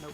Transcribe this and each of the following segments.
Nope.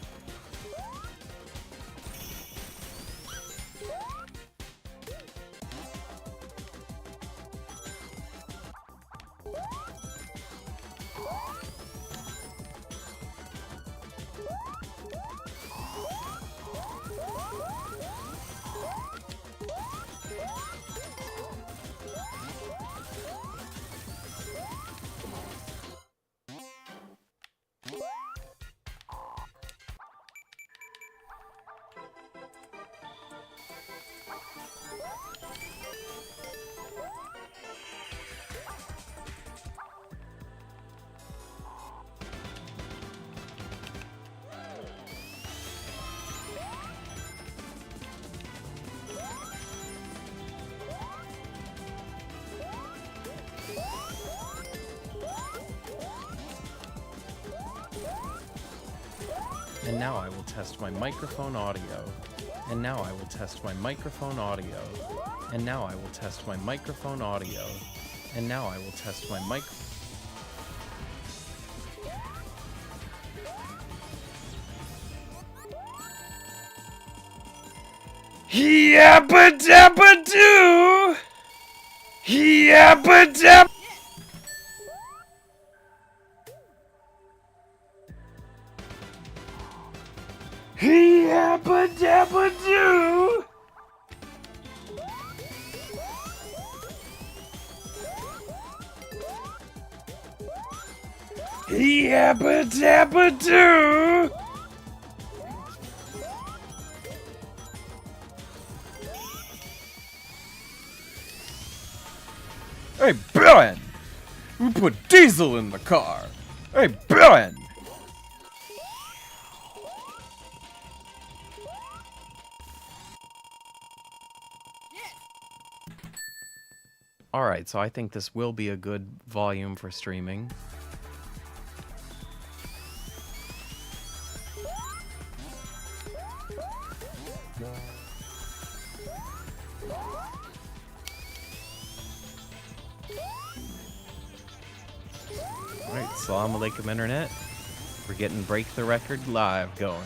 And now I will test my microphone audio. And now I will test my microphone audio. And now I will test my microphone audio. And now I will test my mic. Yabba dabba doo! Yabba dabba. Yabba dabba doo! Yabba dabba doo! Hey, Ben! Who put diesel in the car? Hey, Ben! Alright, so I think this will be a good volume for streaming. Alright, Assalamu alaikum internet. We're getting Break the Record live going.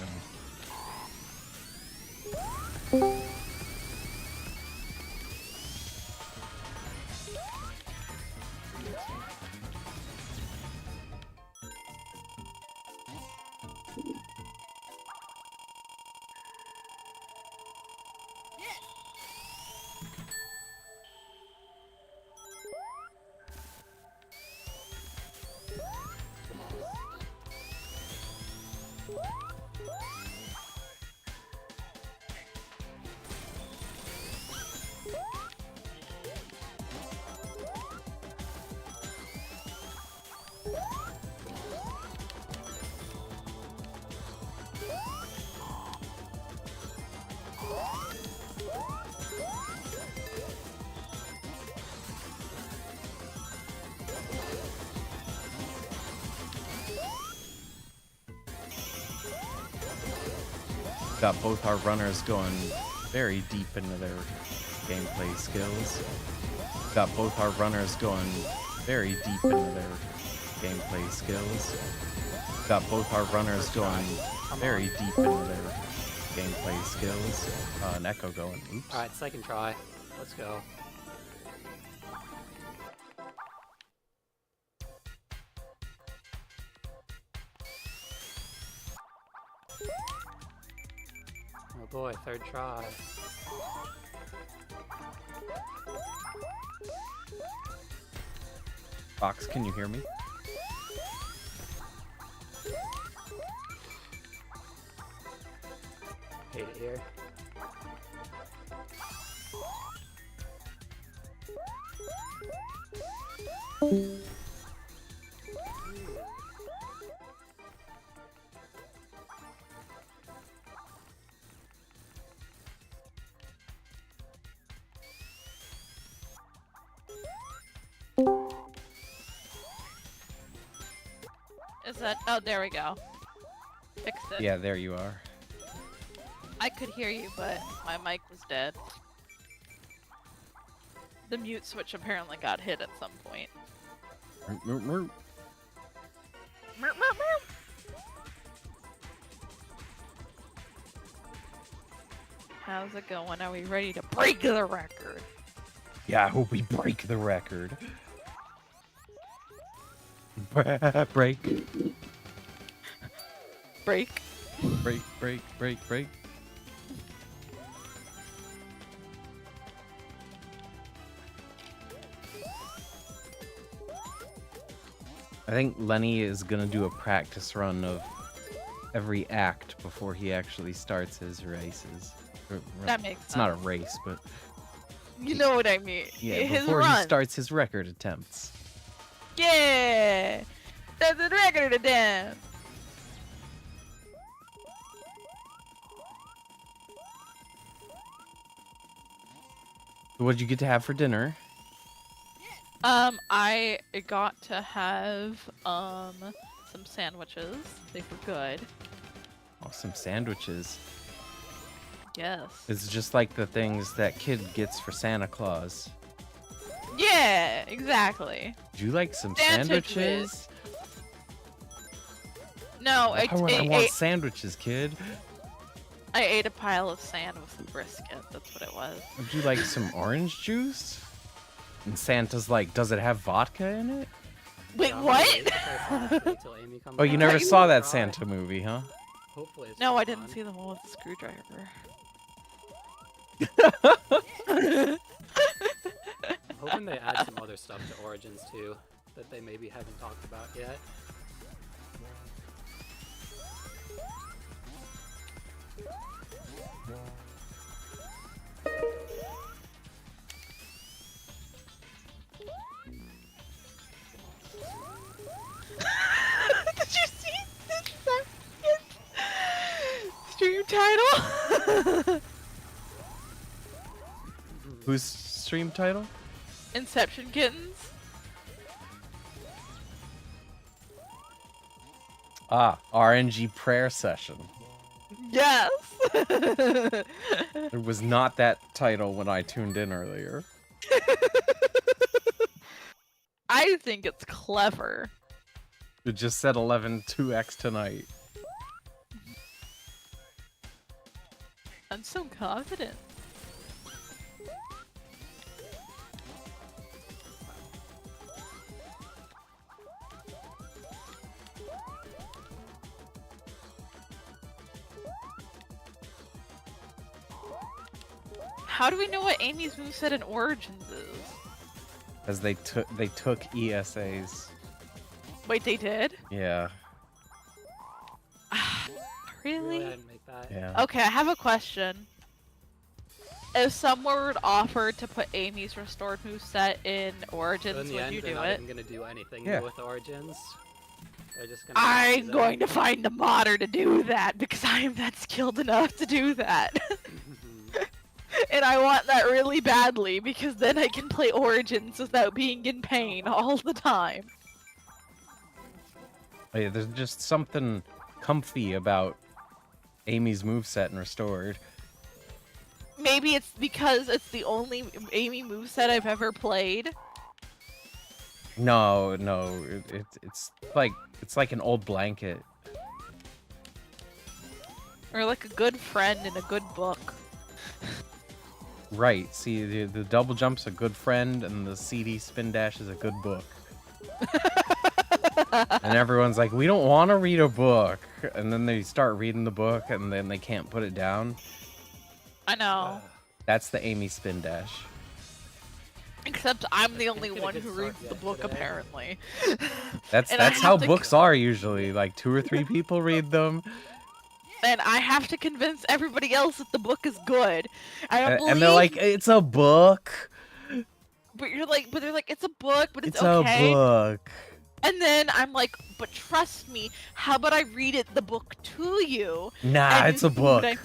Got both our runners going very deep into their gameplay skills. Got both our runners going very deep into their gameplay skills. Got both our runners going very deep into their gameplay skills. An echo going. Oops. Alright, second try. Let's go. Oh boy, third try. Fox, can you hear me? Hate it here. Is that? Oh, there we go. Fixed it. Yeah, there you are. I could hear you, but my mic was dead. The mute switch apparently got hit at some point. How's it going? Are we ready to break the record? Yeah, I hope we break the record. Break. Break. Break, break, break, break. I think Lenny is gonna do a practice run of every act before he actually starts his races. That makes It's not a race, but You know what I mean. yeah, His before run. he starts his record attempts. Yeah! That's the record of them! What'd you get to have for dinner? I got to have, some sandwiches. They were good. Oh, some sandwiches. Yes. It's just like the things that kid gets for Santa Claus. Yeah, exactly. Would you like some Sandwiches. sandwiches? No, I want sandwiches, kid. I ate a pile of sand with some brisket. That's what it was. Would you like some orange juice? And Santa's like, does it have vodka in it? Wait, Yeah, I'm what? gonna wait till Amy comes Oh, you back. never you saw Try. that Santa movie, huh? Hopefully it's No, I fun. didn't see the one with the screwdriver. I'm hoping they add some other stuff to Origins too that they maybe haven't talked about yet. Did you see this stream title? Whose stream title? Inception Kittens? Ah, RNG prayer session. Yes! It was not that title when I tuned in earlier. I think it's clever. It just said 11-2x tonight. I'm so confident. How do we know what Amy's moveset in Origins is? As they took ESAs. Wait, they did? Yeah. Really? I didn't make that. Yeah. Okay, I have a question. If someone were offered to put Amy's restored moveset in So Origins, in the would end, you they're do not it? even gonna do anything Yeah. new with Origins. They're just gonna. I'm going to find a modder to do that because I am not skilled enough to do that. And I want that really badly because then I can play Origins without being in pain all the time. Oh, yeah, there's just something comfy about Amy's moveset and restored. Maybe it's because it's the only Amy moveset I've ever played. No, it's like an old blanket. Or like a good friend in a good book. Right. See, the double jump's a good friend, and the CD spin dash is a good book. And everyone's like, we don't want to read a book, and then they start reading the book, and then they can't put it down. I know. That's the Amy spin dash. Except I'm the only Can't get a one good who start reads the yet book, today. apparently. That's And I how have to books are usually. Like 2 or 3 people read them. and I have to convince everybody else that the book is good. I don't believe. And they're like, it's a book. But they're like, it's a book, but it's It's okay. a book. And then I'm like, but trust me, how about I read the book to you? Nah, and it's you a see what book.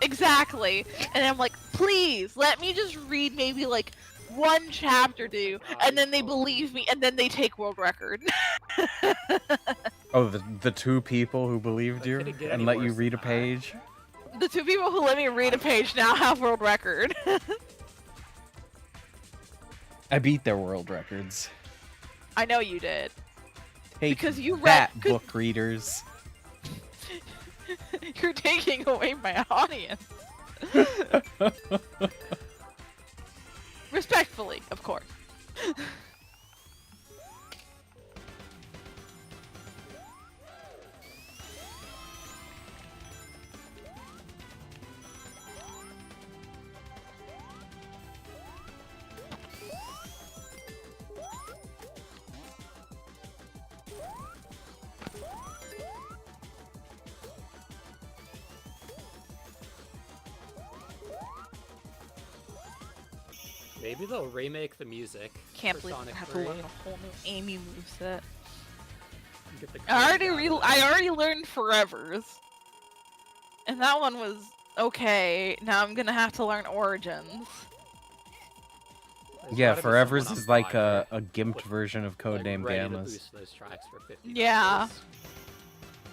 Exactly. And I'm like, please, let me just read maybe like one chapter to you. And then they believe me, and then they take world record. Oh, the two people who believed But you could it get and any let you worse read a than that? page? The two people who let me read a page now have world record. I beat their world records. I know you did. Take Because you read- that, 'cause- book readers. You're taking away my audience. Respectfully, of course. Maybe they'll remake the music. Can't for believe Sonic I have 3. to learn a whole new Amy moveset. and get the I already code down. I already learned Forevers. And that one was okay. Now I'm gonna have to learn Origins. There's Yeah, gotta be Forever's someone on is like Fire, a gimped with, version of Codename ready to Gammas. boost those tracks for 50. Yeah.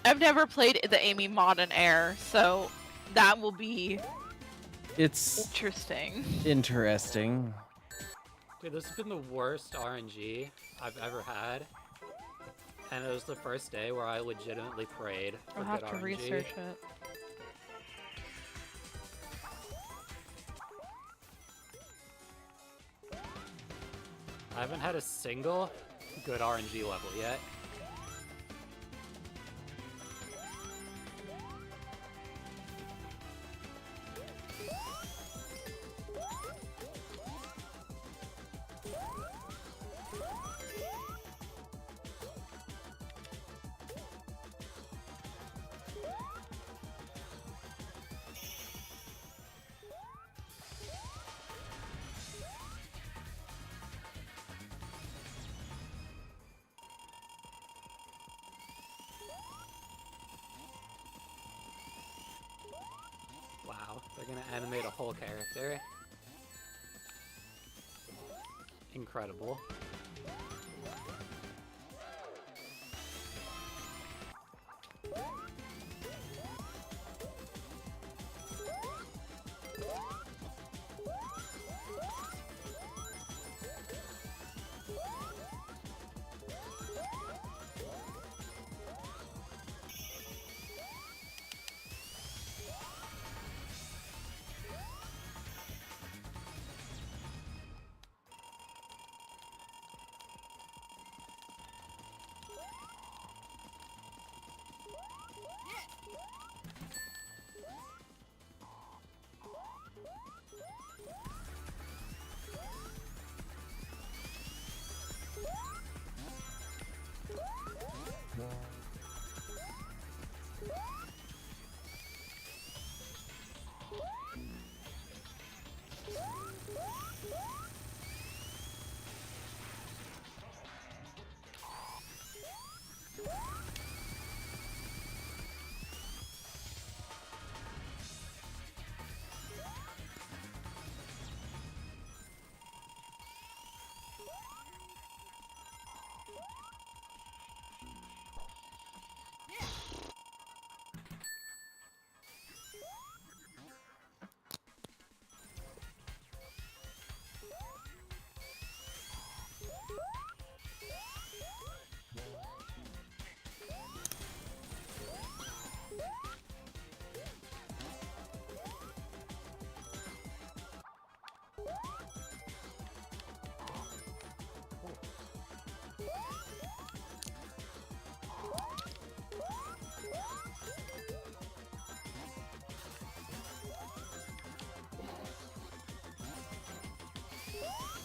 I've never played the Amy Mod in Air, so that will be It's interesting. interesting. Dude, this has been the worst RNG I've ever had. And it was the first day where I legitimately prayed for I'll have good to RNG. research it. I haven't had a single good RNG level yet. Wow, they're gonna animate a whole character. Incredible.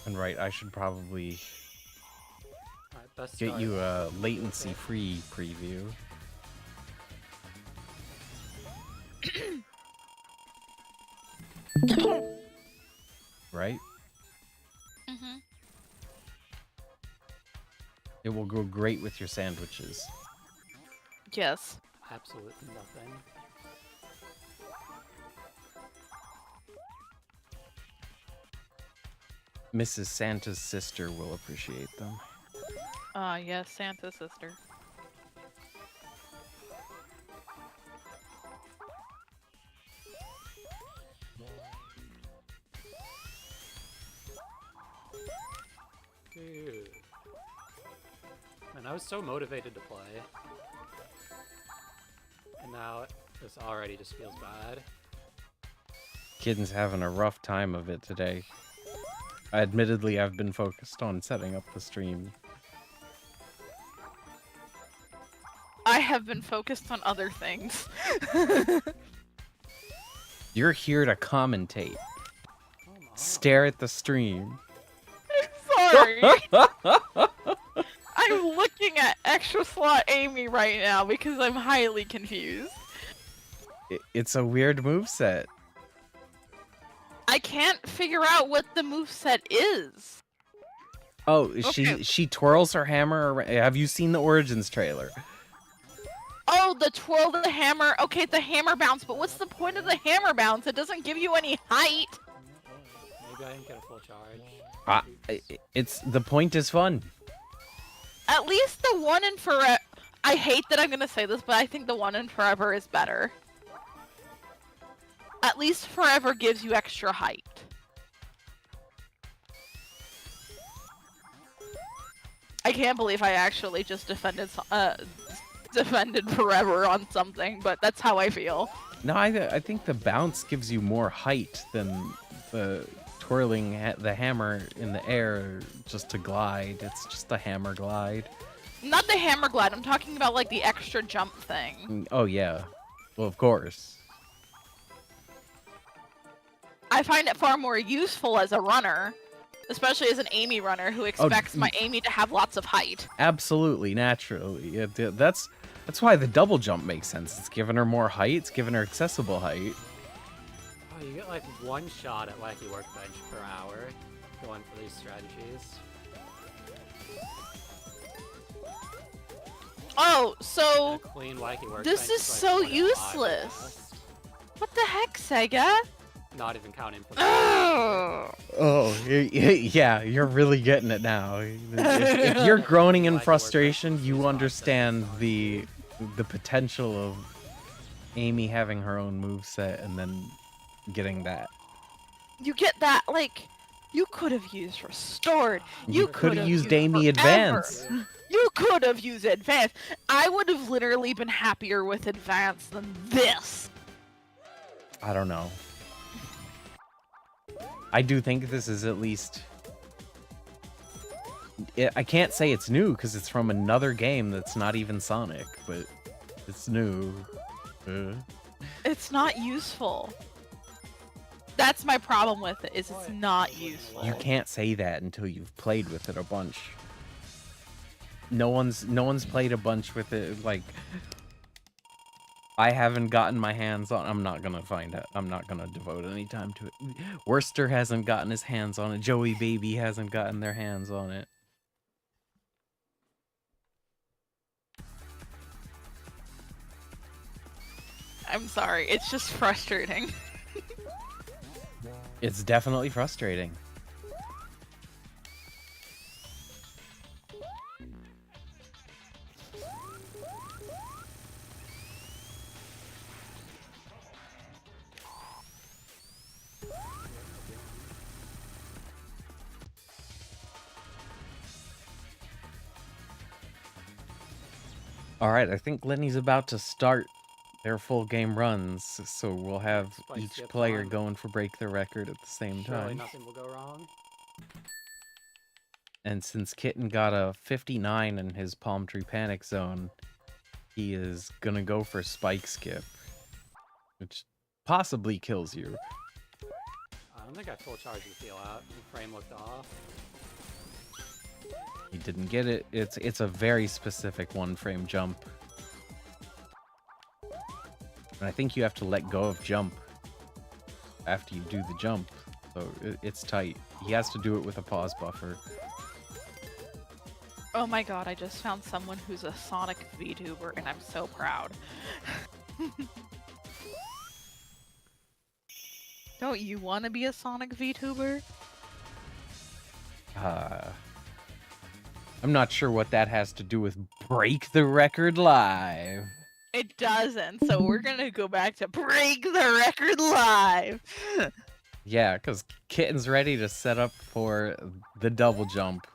And right, I should probably Alright, best get start. you a latency-free preview. Right? Mm-hmm. It will go great with your sandwiches. Yes. Absolutely nothing. Mrs. Santa's sister will appreciate them. Yes, Santa's sister. Dude. Man, I was so motivated to play. And now this already just feels bad. Kitten's having a rough time of it today. Admittedly, I've been focused on setting up the stream. I have been focused on other things. You're here to commentate. Come on. Stare at the stream. Sorry. I'm looking at extra slot Amy right now because I'm highly confused. It's a weird moveset. I can't figure out what the moveset is. Oh, Okay. she twirls her hammer around. Have you seen the Origins trailer? Oh, the twirl the hammer. Okay, the hammer bounce, but what's the point of the hammer bounce? It doesn't give you any height. Maybe I didn't get a full charge. It's the point is fun. At least the one in forever. I hate that I'm gonna say this, but I think the one in forever is better. At least forever gives you extra height. I can't believe I actually just defended forever on something, but that's how I feel. No, I think the bounce gives you more height than the twirling the hammer in the air just to glide. It's just a hammer glide. Not the hammer glide. I'm talking about like the extra jump thing. Oh yeah, well of course. I find it far more useful as a runner, especially as an Amy runner who expects my Amy to have lots of height. Absolutely, naturally. That's why the double jump makes sense. It's giving her more height. It's giving her accessible height. Oh, you get like one shot at Wacky Workbench per hour going for these strategies. Oh, so A clean Wacky Workbench this is like so 4 to 5 at useless. best. What the heck, Sega? Not even counting input. Ugh. Oh, yeah, you're really getting it now. If you're groaning in frustration, you understand the potential of Amy having her own moveset and then getting that. You get that, like, you could have used Restored. You could have used Amy Forever. Advance. You could have used Advance. I would have literally been happier with Advance than this. I don't know. I do think this is at least... I can't say it's new because it's from another game that's not even Sonic, but it's new. It's not useful. That's my problem with it, is it's not useful. You can't say that until you've played with it a bunch. No one's played a bunch with it. Like, I haven't gotten my hands on. I'm not gonna find out. I'm not gonna devote any time to it. Worcester hasn't gotten his hands on it. Joey Baby hasn't gotten their hands on it. I'm sorry, it's just frustrating. It's definitely frustrating. All right, I think Lenny's about to start their full game runs, so we'll have Spice each it player on. going for break the record at the same Surely time. nothing will go wrong. And since Kitten got a 59 in his Palm Tree Panic Zone, he is gonna go for Spike Skip, which possibly kills you. I don't think I full charged the heal out. The frame looked off. He didn't get it. It's a very specific one frame jump. And I think you have to let go of jump after you do the jump. So it's tight. He has to do it with a pause buffer. Oh my god, I just found someone who's a Sonic VTuber and I'm so proud. Don't you want to be a Sonic VTuber? I'm not sure what that has to do with Break the Record Live. It doesn't, so we're gonna go back to Break the Record Live! Yeah, because Kitten's ready to set up for the double jump.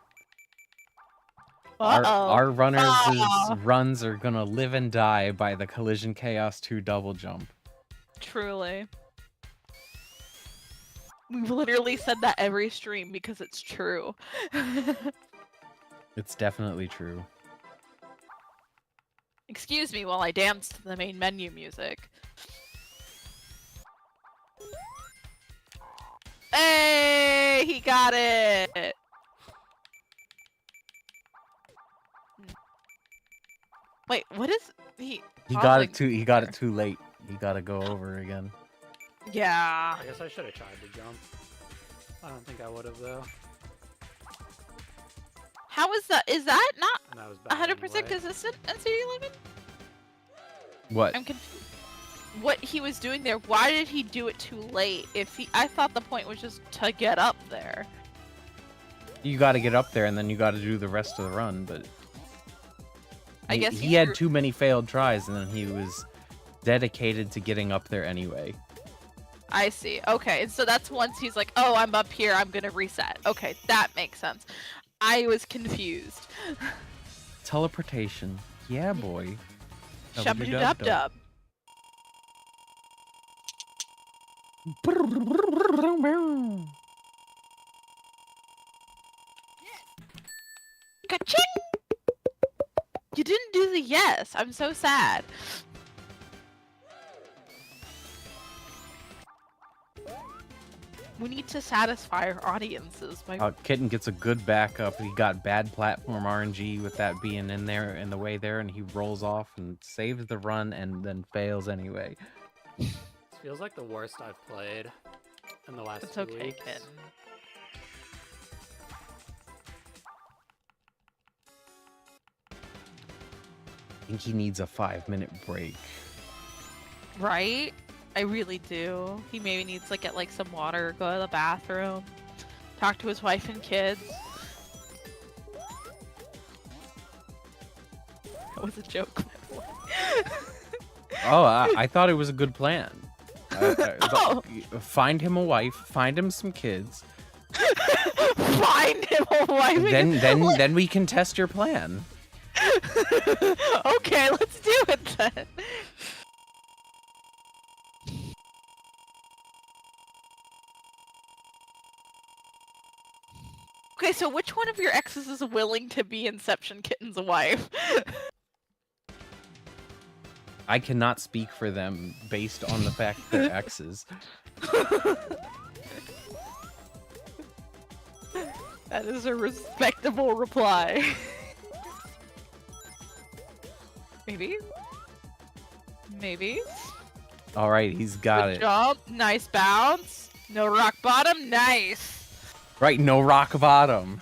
Uh-oh. Our runners' runs are gonna live and die by the Collision Chaos 2 double jump. Truly. We've literally said that every stream because it's true. It's definitely true. Excuse me while I dance to the main menu music. Hey, he got it. Wait, what is he? He got it too. He got it too late. He got to go over again. Yeah. I guess I should have tried to jump. I don't think I would have though. How is that? Is that not And that was bad 100% anyway. consistent in CD11? What? I'm confused. What he was doing there? Why did he do it too late? I thought the point was just to get up there. You got to get up there and then you got to do the rest of the run, but I guess he had too many failed tries and then he was dedicated to getting up there anyway. I see. Okay, and so that's once he's like, "Oh, I'm up here. I'm gonna reset." Okay, that makes sense. I was confused. Teleportation. Yeah, boy. Shub-a-dub-dub. Ka-ching! You didn't do the yes. I'm so sad. We need to satisfy our audiences by Kitten gets a good backup. He got bad platform RNG with that being in there in the way there, and he rolls off and saves the run and then fails anyway. This feels like the worst I've played in the last It's 2 okay, weeks. kitten. I think he needs a 5-minute break. Right? I really do. He maybe needs to get like some water, go to the bathroom, talk to his wife and kids. That was a joke, by the way. Oh, I thought it was a good plan. Oh. Find him a wife, find him some kids. Find him a wife. Then we can test your plan. Okay, let's do it then. Okay, so which one of your exes is willing to be Inception Kitten's wife? I cannot speak for them based on the fact they're exes. That is a respectable reply. Maybe? Maybe? Alright, he's got Good it. jump, nice bounce. No rock bottom, nice. Right, no rock bottom.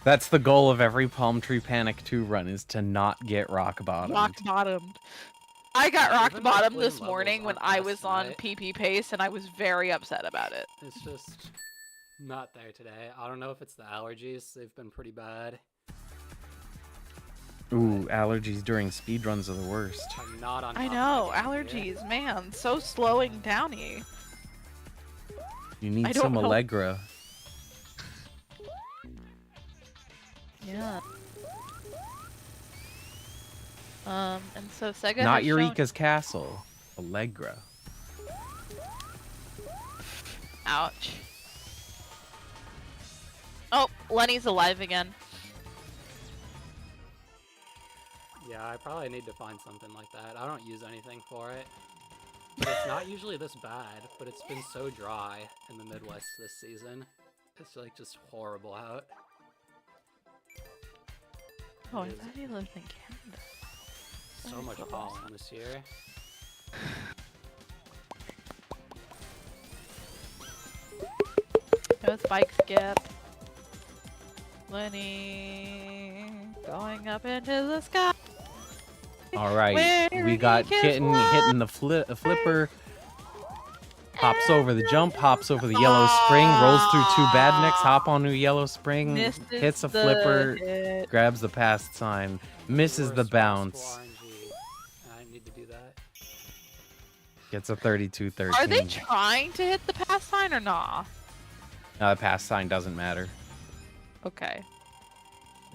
That's the goal of every Palm Tree Panic 2 run, is to not get rock bottom. Rock bottomed. I got rock Even bottom the this flame morning when levels I aren't was best on tonight. PP pace and I was very upset about it. It's just not there today. I don't know if it's the allergies. They've been pretty bad. Ooh, allergies during speedruns are the worst. I'm not on. I top of know, my game here. allergies, man, so slowing downy. You need I don't some know. Allegra. Yeah. And so Sega Not has Eureka's Castle. Allegra. Ouch. Oh, Lenny's alive again. Yeah, I probably need to find something like that. I don't use anything for it. But it's not usually this bad, but it's been so dry in the Midwest this season. It's like just horrible out. Oh, I It is thought he lived in Canada. so That much is pollen awesome. this year. No spike skip. Lenny going up into the sky. All right, Where we he got can Kitten fly. hitting the flipper. Hops over the jump, hops over the yellow spring, rolls through two badniks, hop onto a yellow spring, Misses hits a the flipper, hit. grabs the pass sign, misses the Reverse bounce, RNG. I need to do that. gets a 32-13. Are they trying to hit the pass sign or not? No, the pass sign doesn't matter. Okay.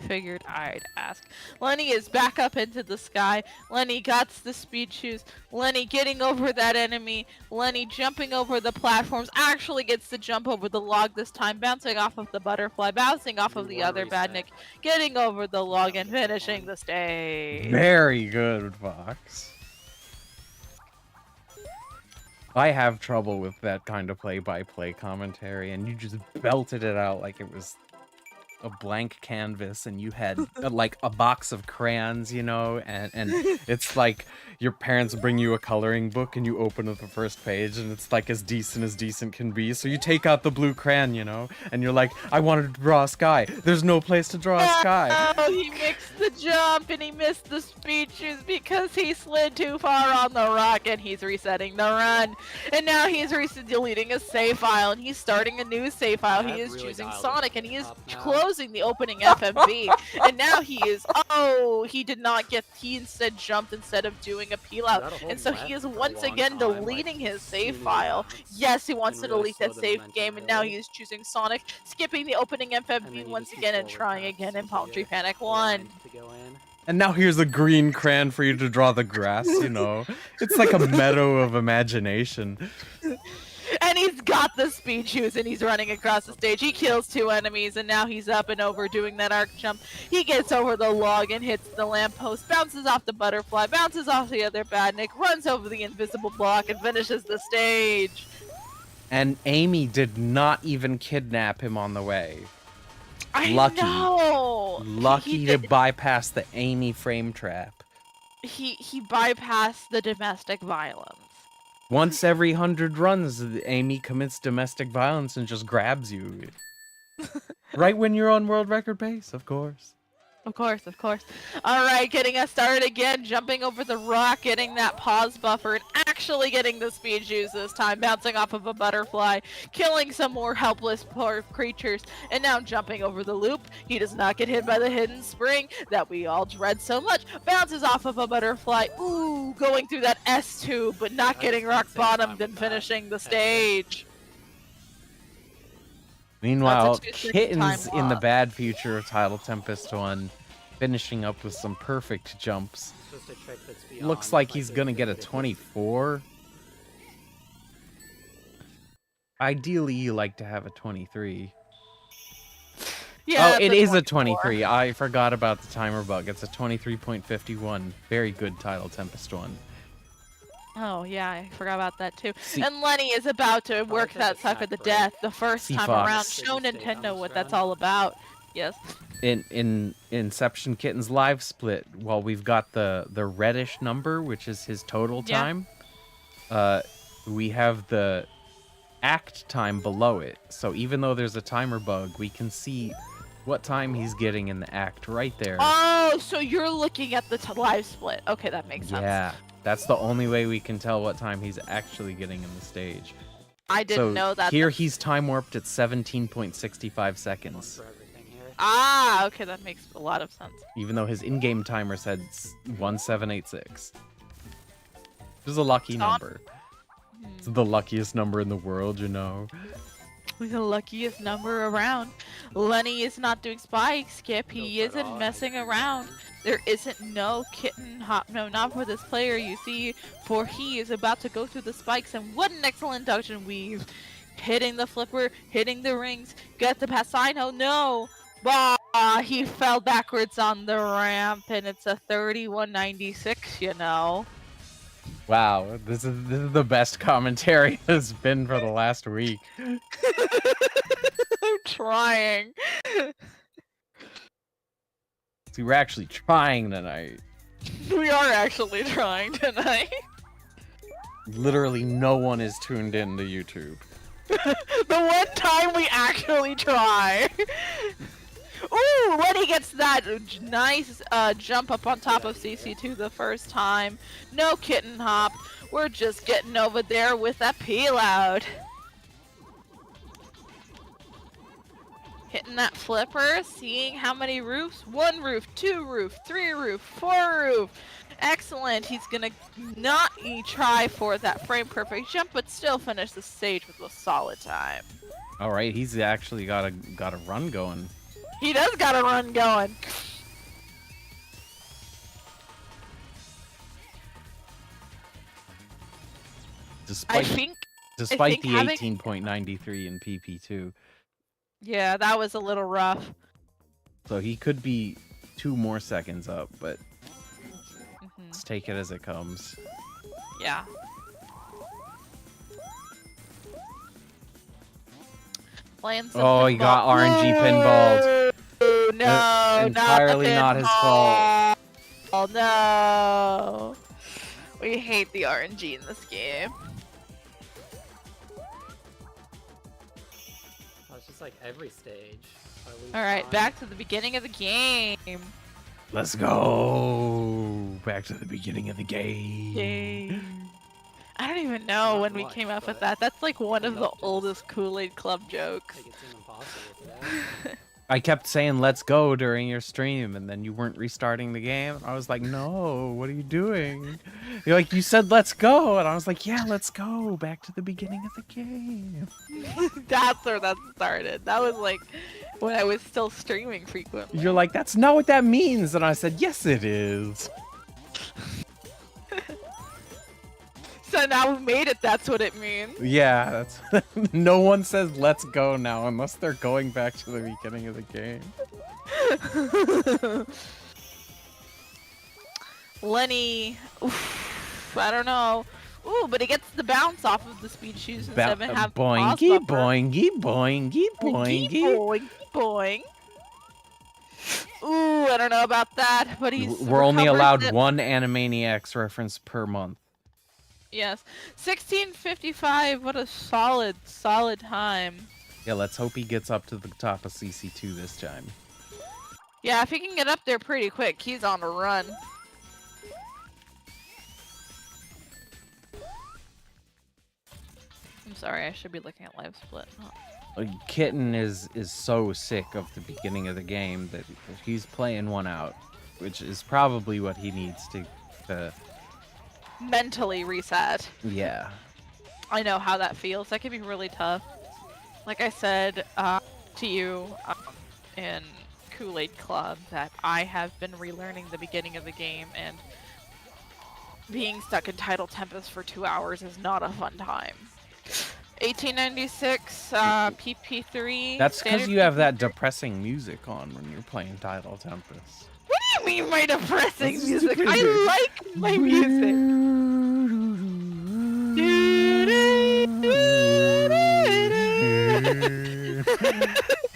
Figured I'd ask. Lenny is back up into the sky. Lenny got the speed shoes. Lenny getting over that enemy. Lenny jumping over the platforms. Actually gets to jump over the log this time. Bouncing off of the butterfly. Bouncing off of Do the one other reset. badnik. Getting over the log and finishing the stage. Very good, Fox. I have trouble with that kind of play-by-play commentary, and you just belted it out like it was a blank canvas, and you had like a box of crayons, you know, and it's like your parents bring you a coloring book, and you open up the first page, and it's like as decent can be. So you take out the blue crayon, you know, and you're like, I wanted to draw a sky. There's no place to draw a sky. Oh, he mixed the jump and he missed the speed shoes because he slid too far on the rock, and he's resetting the run. And now he's deleting a save file, and he's starting a new save file. Yeah, He is really choosing dialed Sonic, it and he is up now. closing the opening FMV. And now he is, oh, he did not get, he instead jumped instead of doing a peel out. Gotta hold And so left he is for a once long again time, like, deleting his save tuning file. down. Yes, he wants And to really delete that slow the save momentum game, and now really. he is choosing Sonic, skipping the opening And then FMV you once just again, do and forward trying pass again in with Palm Tree your Panic line 1. to go in. And now here's a green crayon for you to draw the grass, you know. It's like a meadow of imagination. And he's got the speed shoes, and he's running across the stage. He kills 2 enemies, and now he's up and over doing that arc jump. He gets over the log and hits the lamppost, bounces off the butterfly, bounces off the other badnik, runs over the invisible block, and finishes the stage. And Amy did not even kidnap him on the way. I Lucky. know. Lucky He to did- bypass the Amy frame trap. he bypassed the domestic violence. Once every 100 runs, Amy commits domestic violence and just grabs you. Right when you're on world record pace, of course. Of course, of course. Alright, getting us started again, jumping over the rock, getting that pause buffer, and actually getting the speed shoes this time, bouncing off of a butterfly, killing some more helpless poor creatures, and now jumping over the loop. He does not get hit by the hidden spring that we all dread so much, bounces off of a butterfly, ooh, going through that S2, but not That's getting the rock same time bottomed with and that. finishing the Epic. stage. Meanwhile, That's a 2-second Kitten's time in the loss. bad future of Title Tempest 1, finishing up with some perfect jumps. It's just a trick that's beyond Looks like my he's gonna get a capabilities. 24. Ideally, you like to have a 23. Yeah, Oh, it it's is a 24. 23. I forgot about the timer bug. It's a 23.51. Very good Title Tempest 1. Oh yeah, I forgot about that too. See- And Lenny is about to work take that a sucker snack to break. death the first See time Fox. around. Steady Show state on Nintendo this what that's run. all about. Yes. In Inception Kitten's live split, while we've got the reddish number, which is his total Yeah. time, we have the act time below it. So even though there's a timer bug, we can see what time he's getting in the act right there. Oh, so you're looking at the live split. Okay, that makes sense. Yeah, that's the only way we can tell what time he's actually getting in the stage. I didn't know that. Here he's time warped at 17.65 One seconds, for everything here. Ah, okay, that makes a lot of sense. even though his in-game timer said 1786. This is a lucky Stop. number. It's the luckiest number in the world, you know. The luckiest number around. Lenny is not doing spike skip. He Go for it isn't all, messing nice. around. There isn't no kitten hop. No, not for this player, you see. For he is about to go through the spikes. And what an excellent induction weave. Hitting the flipper, hitting the rings. Get the pass sign. Oh no. Bah, he fell backwards on the ramp. And it's a 3196, you know. Wow, this is the best commentary has been for the last week. I'm trying. See, we're actually trying tonight. We are actually trying tonight. Literally no one is tuned in to YouTube. The one time we actually try. Ooh, Lenny gets that nice jump up on top of CC2 the first time. No kitten hop. We're just getting over there with that peel out. Hitting that flipper, seeing how many roofs. 1 roof, 2 roof, 3 roof, 4 roof. Excellent. He's gonna not try for that frame perfect jump, but still finish the stage with a solid time. All right, he's actually got a run going. He does got a run going. Despite think the having- 18.93 in PP2. Yeah, that was a little rough. So he could be 2 more seconds up, but Mhm. let's take it as it comes. Yeah. Playing some Oh, he got pinball. RNG pinballed. No, Entirely not his fault. Oh no. We hate the RNG in this game. It's just like every stage. Alright, back to the beginning of the game. Let's go back to the beginning of the game. I don't even know Not when we much, came up with but that. That's like one of the enough to oldest Kool-Aid Club jokes. Make it seem impossible today. I kept saying "Let's go" during your stream, and then you weren't restarting the game. I was like, "No, what are you doing?" You're like, "You said let's go," and I was like, "Yeah, let's go back to the beginning of the game." That's where that started. That was like when I was still streaming frequently. You're like, "That's not what that means," and I said, "Yes, it is." So now we made it, that's what it means. Yeah, that's. No one says "Let's go" now unless they're going back to the beginning of the game. Lenny, oof, I don't know. Ooh, but he gets the bounce off of the speed shoes instead of having Boingy, pause buffer. boingy, boingy, boingy. Boing, boing. Ooh, I don't know about that, but he's We're only recovered allowed it. one Animaniacs reference per month. Yes, 16:55. What a solid time. Yeah, let's hope he gets up to the top of CC2 this time. Yeah, if he can get up there pretty quick, he's on a run. I'm sorry, I should be looking at live split. Oh. Kitten is so sick of the beginning of the game that he's playing one out, which is probably what he needs to Mentally reset. yeah. I know how that feels. That can be really tough. Like I said to you in Kool-Aid Club, that I have been relearning the beginning of the game, and being stuck in Tidal Tempest for 2 hours is not a fun time. 1896, PP3. That's because standard you have that PP3. depressing music on when you're playing Tidal Tempest. What do you mean by depressing That's music? stupid. I like my music.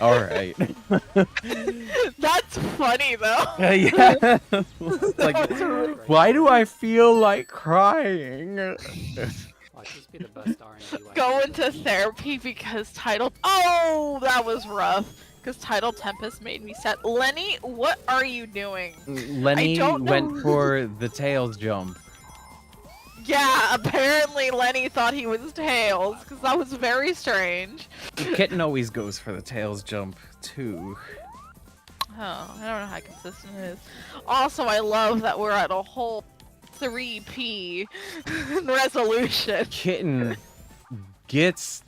All right. That's funny though. Yeah. Like, That was really- why do I feel like crying? Watch this be the best RNG. Go into therapy because Tidal. Oh, that was rough. Because Tidal Tempest made me sad. Lenny, what are you doing? Lenny don't know. went for the tails jump. Yeah, apparently Lenny thought he was Tails, because that was very strange. Kitten always goes for the tails jump too. Oh, I don't know how consistent it is. Also, I love that we're at a whole 3P resolution. Kitten gets.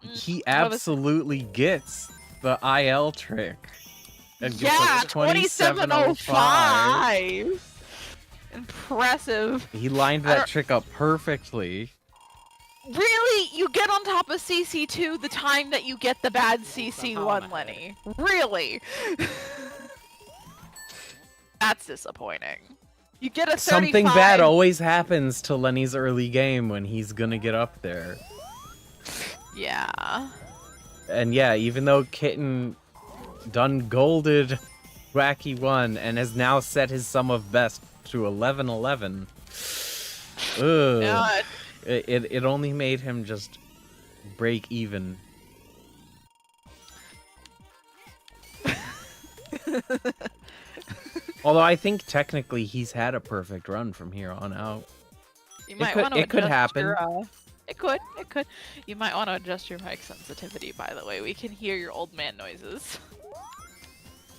He absolutely gets the IL trick. And gets Yeah, a 2705. 2705. Impressive. He lined I that don't- trick up perfectly. Really? You get on top of CC2 the time that you get the bad CC1, Lenny. Really? That's disappointing. You get a 35. Something bad always happens to Lenny's early game when he's gonna get up there. Yeah. And yeah, even though Kitten done golded Wacky 1 and has now set his sum of best to 1111. Ugh. Yeah, It only made him just break even. Although I think technically he's had a perfect run from here on out. You might could- want to it could adjust happen. your, it could. You might want to adjust your mic sensitivity, by the way. We can hear your old man noises.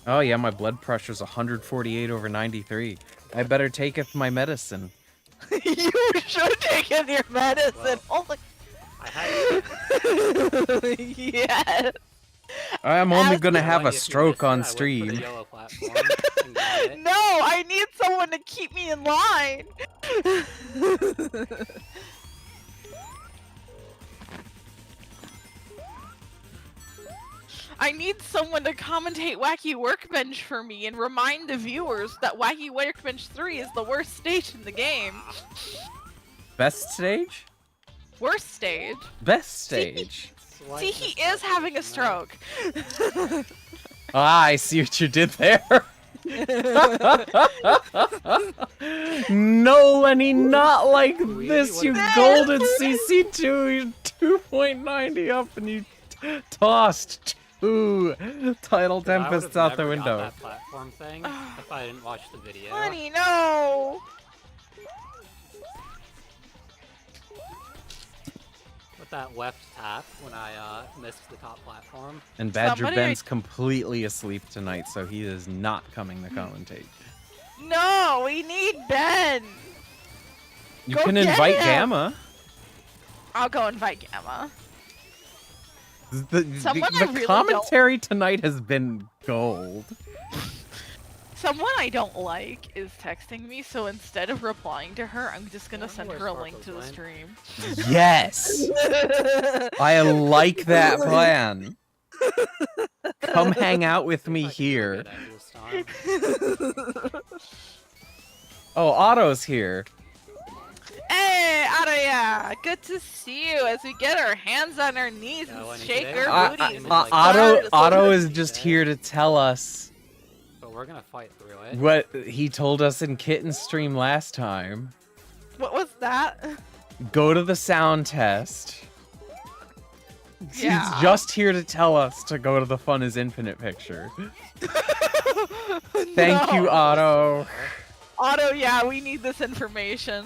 Oh yeah, my blood pressure's 148/93. I better take my medicine. You should take in your medicine. Well, Oh my. I had Yes. I'm only As- gonna Yeah, have Wendy, a if you stroke missed it, on I went for the stream. yellow platform and got it. No, I need someone to keep me in line. I need someone to commentate Wacky Workbench for me and remind the viewers that Wacky Workbench 3 is the worst stage in the game. Best stage? Worst stage. Best stage. Swipe See, he this is having a button. stroke. Ah, I see what you did there. No, Lenny, not like Luigi this. You would've- golden CC2 2.90 up and you tossed two title Dude, I tempests would've out the never got window. that platform thing if I didn't watch the video. Honey, no. With that left tap when I missed the top platform. And Badger Somebody- Ben's completely asleep tonight, so he is not coming to commentate. No, we need Ben. You Go can get invite him. Gamma. I'll go invite Gamma. The Someone I really commentary tonight has been gold. Someone I don't like is texting me, so instead of replying to her, I'm just gonna I send wonder her a where link to the stream. Yes! I like that plan. Come hang out with me I can here. get at this time. Oh, Otto's here. Hey, Araya! Good to see you as we get our hands on our knees Yeah, and Lenny, shake today our we're booties. doing, like, Otto is something just today. here to tell us But we're gonna fight through it. what he told us in Kitten's stream last time. What was that? Go to the sound test. Yeah. He's just here to tell us to go to the Fun is Infinite picture. Thank you, No. Otto. Otto, yeah, we need this information.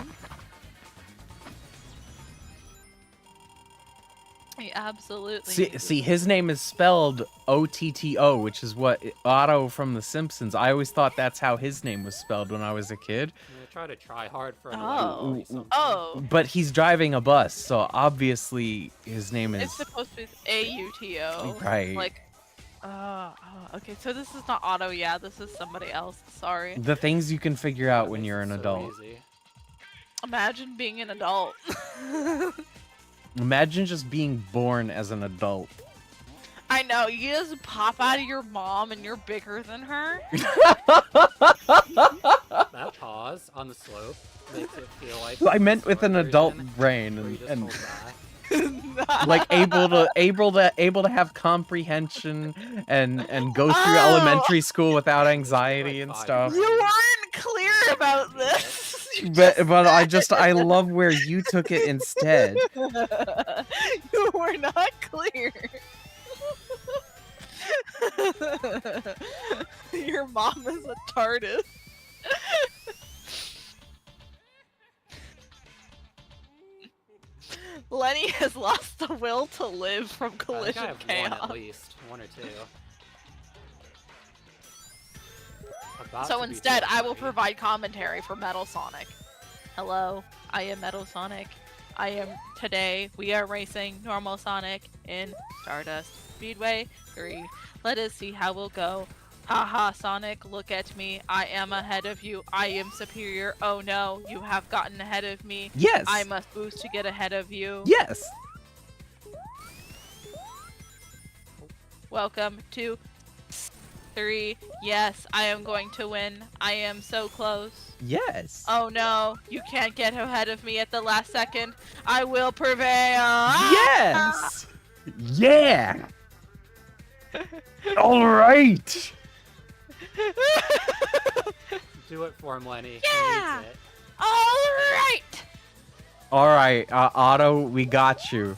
We absolutely need See, his name is spelled O-T-T-O, which is what Otto from The Simpsons. I always thought that's how his name was spelled when I was a kid. I'm gonna try hard for an Oh. something. Oh, But he's driving a bus, so obviously his name is it's supposed to be A-U-T-O. right. Like, okay, so this is not Otto, yeah, this is somebody else. Sorry. The things you can figure out when Makes you're it an so adult. easy. Imagine being an adult. Imagine just being born as an adult. I know, you just pop out of your mom and you're bigger than her. That pause on the slope makes it feel like. I meant with an slow adult version, brain where you and, just and hold back. like able to have comprehension and go through Oh! elementary school without anxiety and stuff. You weren't clear about this. You But I love where you took it instead. You were not clear. Your mom is a TARDIS. Lenny has lost the will to live from I think collision I have chaos. one at least, one or two. About So to be instead, I will 220. provide commentary for Metal Sonic. Hello, I am Metal Sonic. We are racing normal Sonic in Stardust Speedway 3. Let us see how we'll go. Haha, Sonic, look at me. I am ahead of you. I am superior. Oh no, you have gotten ahead of me. Yes. I must boost to get ahead of you. Yes. Welcome to 3. Yes, I am going to win. I am so close. Yes. Oh no, you can't get ahead of me at the last second. I will prevail. Yes. Yeah. All right. Do it for him, Lenny. He Yeah. needs it. All right. All right, Otto, we got you.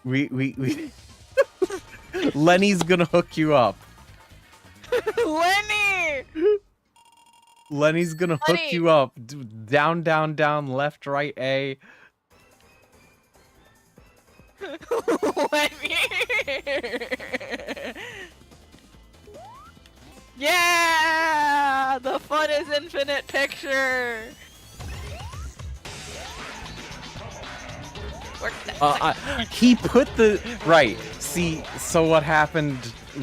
We Lenny's gonna hook you up. Lenny! Lenny's gonna hook Lenny! you up. Down, down, down, left, right, A. Lenny! Yeah! The fun is infinite picture! He put the right. See, so what happened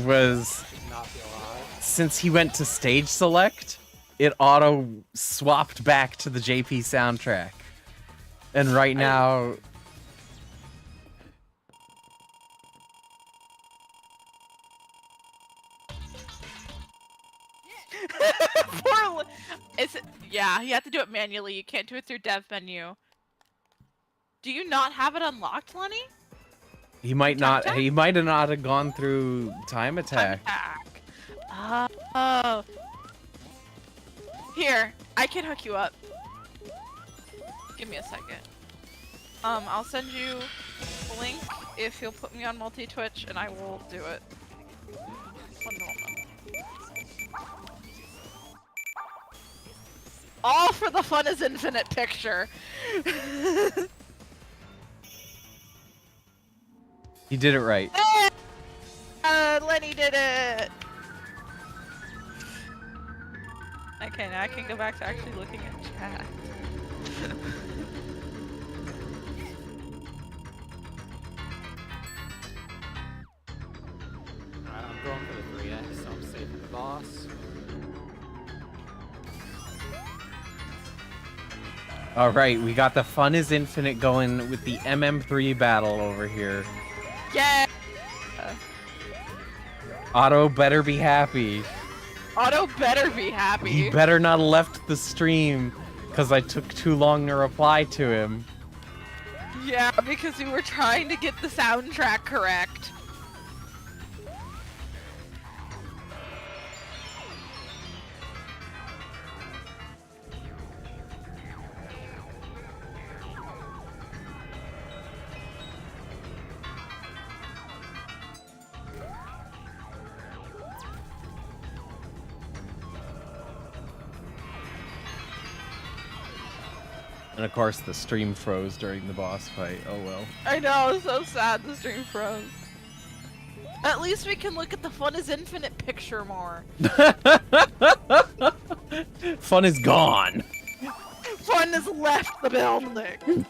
was Not feel alive. since he went to stage select, it auto swapped back to the JP soundtrack, and right now. Yeah, you have to do it manually. You can't do it through dev menu. Do you not have it unlocked, Lenny? He might Time not. attack? He might have not have gone through time attack. Oh. Here, I can hook you up. Give me a second. I'll send you a link if you'll put me on multi-Twitch, and I will do it. One moment. All for the fun is infinite picture. He did it right. Lenny did it! Okay, now I can go back to actually looking at chat. Alright, I'm going for the 3x, so I'm saving the boss. All right, we got the fun is infinite going with the MM3 battle over here. Yeah! Otto better be happy. Otto better be happy. He better not have left the stream because I took too long to reply to him. Yeah, because we were trying to get the soundtrack correct. And of course, the stream froze during the boss fight. Oh well. I know, it's so sad the stream froze. At least we can look at the fun is infinite picture more. Fun is gone. Fun has left the building.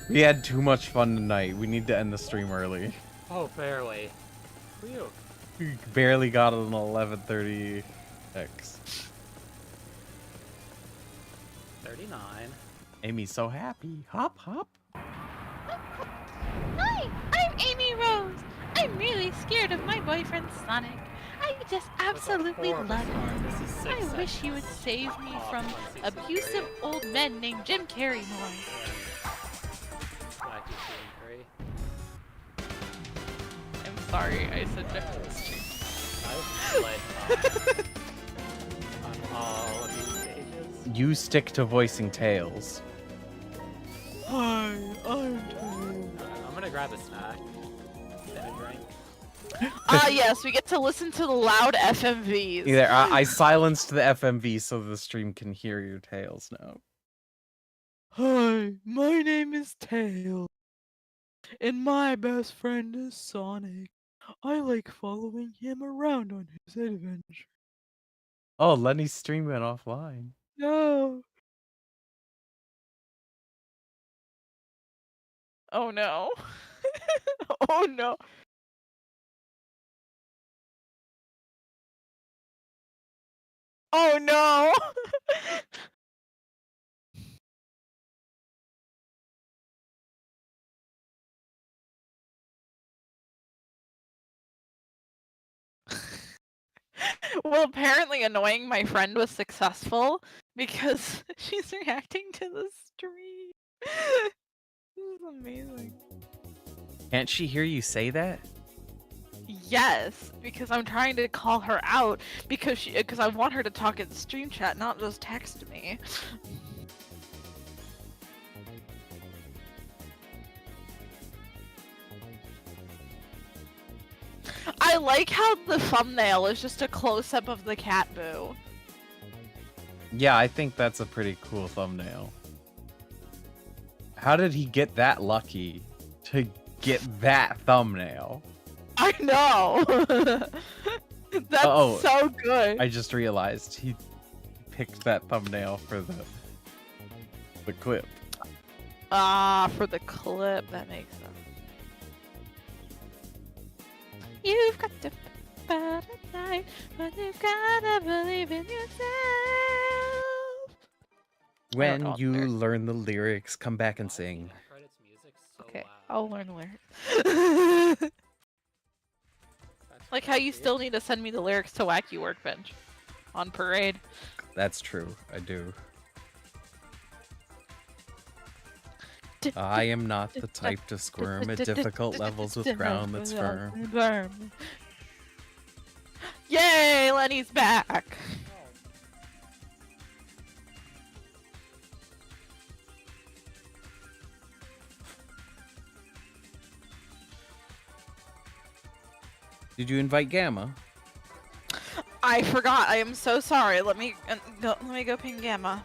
We had too much fun tonight. We need to end the stream early. Oh, barely. Phew. We barely got an 11:30 X. 39. Amy's so happy. Hop, hop. Hi, I'm Amy Rose. I'm really scared of my boyfriend Sonic. I just absolutely horrible love start. him. This is 6 I wish seconds. he would save me Oh, from fun season abusive three. old men named Jim Carrymore. Wacky Season 3. I'm sorry, I subjected this stream. I was split on all of these pages. You stick to voicing Tails. Hi, I'm I'm gonna grab a snack and a drink. yes, we get to listen to the loud FMVs. Either I silenced the FMV so the stream can hear your Tails now. Hi, my name is Tails. And my best friend is Sonic. I like following him around on his adventure. Oh, Lenny's stream went offline. No. Oh no. Oh no. Oh no. Well, apparently annoying my friend was successful because she's reacting to the stream. This is amazing. Can't she hear you say that? Yes, because I'm trying to call her out because I want her to talk in stream chat, not just text me. I like how the thumbnail is just a close-up of the cat boo. Yeah, I think that's a pretty cool thumbnail. How did he get that lucky to get that thumbnail? I know. That's Oh, so good. I just realized he picked that thumbnail for the clip. Ah, for the clip, that makes sense. You've got to fight a night, but you've gotta believe in yourself. When know you lyrics. learn the lyrics, come back and sing. Credits music so Okay, loud. I'll learn the lyrics. That's Like how you crazy. still need to send me the lyrics to Wacky Workbench on Parade. That's true. I do. I am not the type to squirm at difficult levels with ground that's firm. Yay, Lenny's back. Did you invite Gamma? I forgot. I am so sorry. Let me go ping Gamma.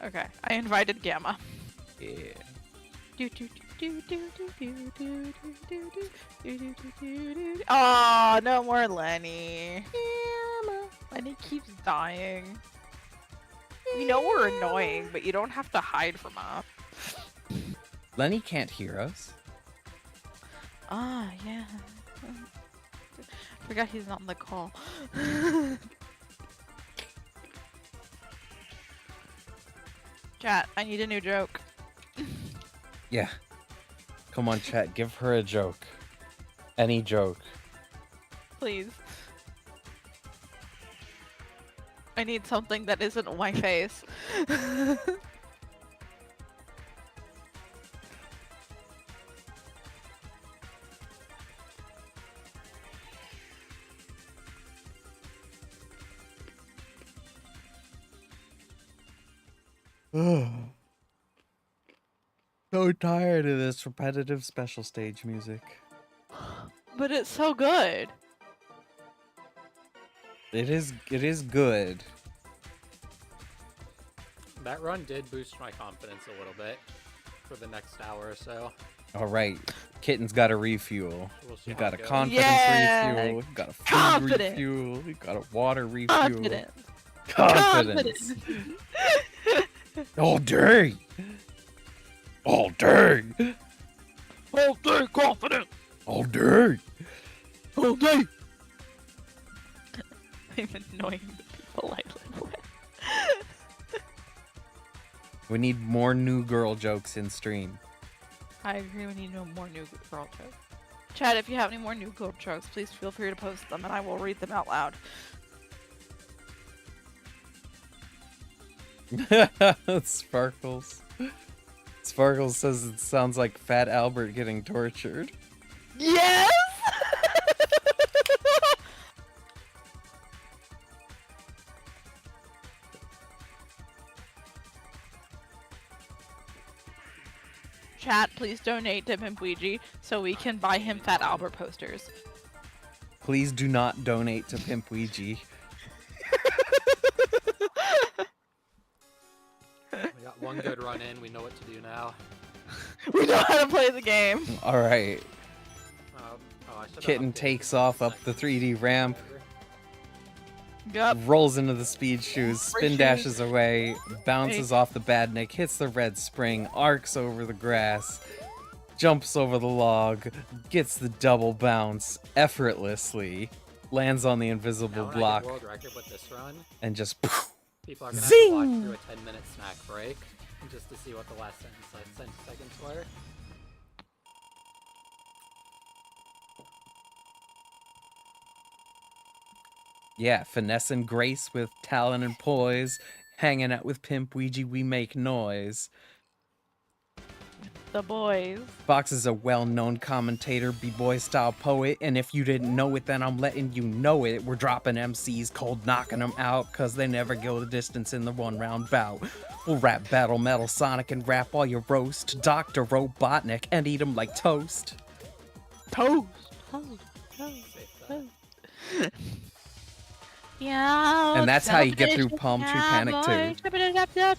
Okay, I invited Gamma. Yeah. Oh, no more Lenny. Lenny keeps dying. You know we're annoying, but you don't have to hide from us. Lenny can't hear us. Ah, yeah. Forgot he's not on the call. Chat, I need a new joke. Yeah. Come on, chat. Give her a joke. Any joke. Please. I need something that isn't my face. So tired of this repetitive special stage music. But it's so good. It is good. That run did boost my confidence a little bit for the next hour or so. All right, Kitten's got a refuel. We'll see We how got a it goes. confidence Yeah! refuel. We got a food Confidence! refuel. We got a water refuel. Confidence. Confidence. All day. All day. All day confidence. All day. All day. I'm annoying the people I live with. We need more new girl jokes in stream. I agree, we need no more new girl jokes. Chad, if you have any more new girl jokes, please feel free to post them and I will read them out loud. Sparkles. Sparkles says it sounds like Fat Albert getting tortured. Yes! Chat, please donate to Pimpweegie so we can buy him Fat Albert posters. Please do not donate to Pimp Ouija. We got one good run in. We know what to do now. We know how to play the game. Alright. I should have Kitten updated takes the off up the second 3D ramp, Yup. rolls into the speed shoes, spin Shoes. dashes away, bounces off the badnik, hits the red spring, arcs over the grass, jumps over the log, gets the double bounce effortlessly, lands on the Now invisible when I block, get world record with this run, and just people are gonna have to watch Zing! through a 10-minute snack break just to see what the last 10 seconds were. Yeah, finesse and grace with talent and poise. Hanging out with Pimp Ouija, we make noise. The boys. Fox is a well-known commentator, b-boy style poet, and if you didn't know it, then I'm letting you know it. We're dropping MCs cold, knocking them out, cause they never go the distance in the one-round bout. We'll rap battle metal Sonic and rap all your roast, Dr. Robotnik, and eat 'em like toast. Toast. Safe bet. Yeah. And that's how you get through Palm Tree Panic 2.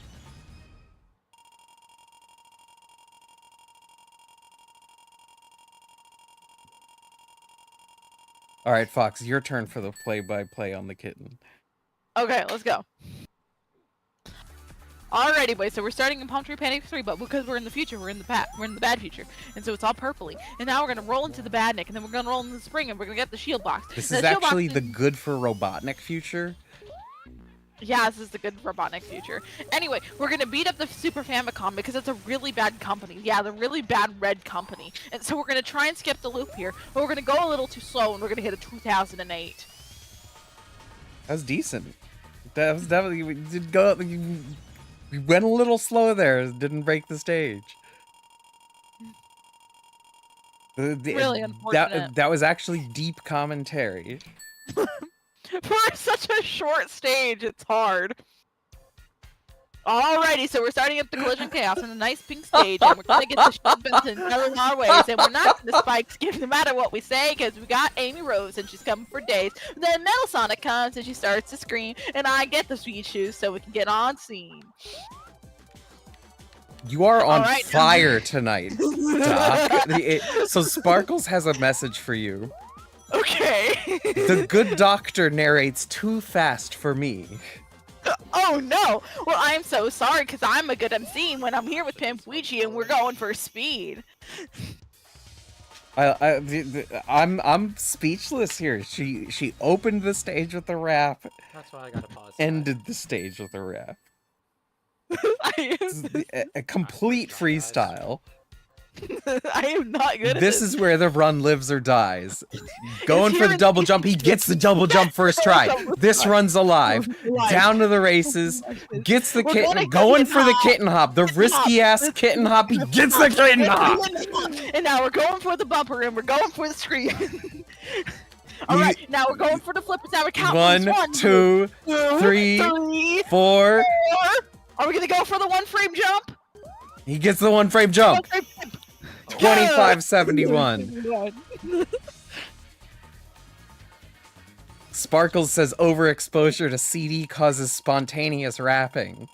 Alright, Fox, your turn for the play-by-play on the kitten. Okay, let's go. Alrighty, boys. So we're starting in Palm Tree Panic 3, but because we're in the future, we're in the bad future, and so it's all purpley. And now we're gonna roll into the Badnik, and then we're gonna roll into the spring, and we're gonna get the shield box. This And is the shield box actually the good for Robotnik future. Yeah, this is the good Robotnik future. Anyway, we're gonna beat up the Super Famicom because it's a really bad company. Yeah, the really bad red company. And so we're gonna try and skip the loop here, but we're gonna go a little too slow, and we're gonna hit a 2008. That was decent. That was definitely, we did go. We went a little slow there. Didn't break the stage. Really unfortunate. That was actually deep commentary. For such a short stage, it's hard. Alrighty, so we're starting up the Collision Chaos on a nice pink stage, and we're gonna get the shield Benson telling our ways, and we're not gonna spike skip no matter what we say, because we got Amy Rose, and she's coming for days. Then Metal Sonic comes, and she starts to scream, and I get the sweet shoes so we can get on scene. You are on Alright. fire tonight, Doc. So Sparkles has a message for you. Okay. The good doctor narrates too fast for me. Oh no! Well, I'm so sorry, because I'm a good MC when I'm here with Pimp Ouija and we're going for speed. I'm speechless here. She opened the stage with a rap, That's why I gotta pause. that. ended the stage with a rap. I A complete freestyle. am not good at This is where the run lives or dies. Going for the double jump, he gets the double jump first try. This run's alive. Down to the races, gets the We're kitten, gonna going kitten for the hop. kitten hop. The risky ass kitten hop, he gets the kitten hop. And now we're going for the bumper and we're going for the screen. Alright, now we're going for the flip. Now we're counting. 1, 2, 3, 4. 4. Are we gonna go for the one frame jump? He gets the one frame jump. 2571. 2571. Sparkles says overexposure to CD causes spontaneous rapping.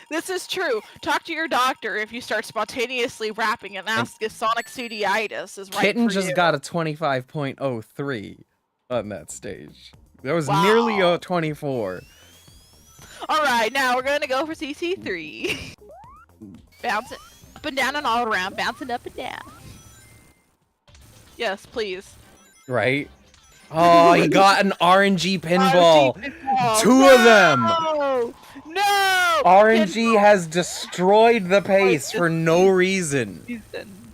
This is true. Talk to your doctor if you start spontaneously rapping and ask if Sonic CD-itis is right Kitten for just you. got a 25.03 on that stage. That was Wow. nearly a 24. Alright, now we're gonna go for CC3. Bouncing up and down and all around, bouncing up and down. Yes, please. Right? Oh, he got an RNG pinball. RNG. 2 of them. No! No! RNG has destroyed the pace for no reason.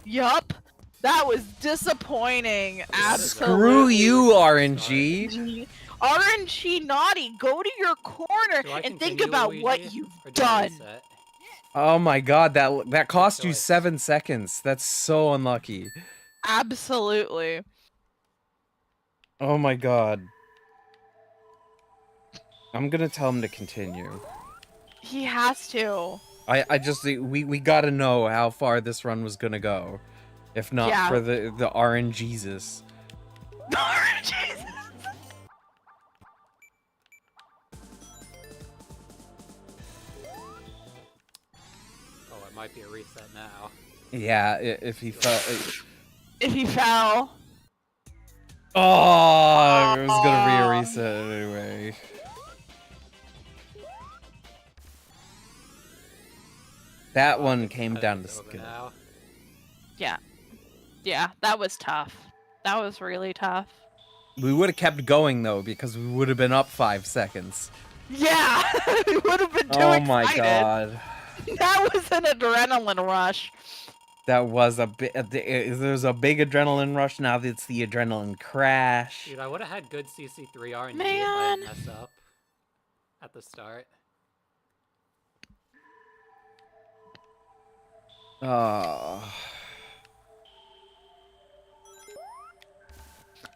Yup. That was disappointing. Absolutely. Screw you, RNG. RNG naughty, go to your corner Do I and think continue, about Luigi, what you've or do I done. reset? Oh my god, that cost you Choice. 7 seconds. That's so unlucky. Absolutely. Oh my god. I'm gonna tell him to continue. He has to. I just we gotta know how far this run was gonna go. If not Yeah. for the RNGesus. Jesus. Oh, it might be a reset now. Yeah, if he fell. If he fell. Oh, I was gonna be a reset anyway. That one came I down think to it's over skill. now. Yeah, that was tough. That was really tough. We would have kept going though because we would have been up 5 seconds. Yeah, we would have been too Oh excited. my god. That was an adrenaline rush. That was a bit. There's a big adrenaline rush. Now it's the adrenaline crash. Dude, I would have had good CC3 RNG if I Man. didn't mess up at the start. Oh.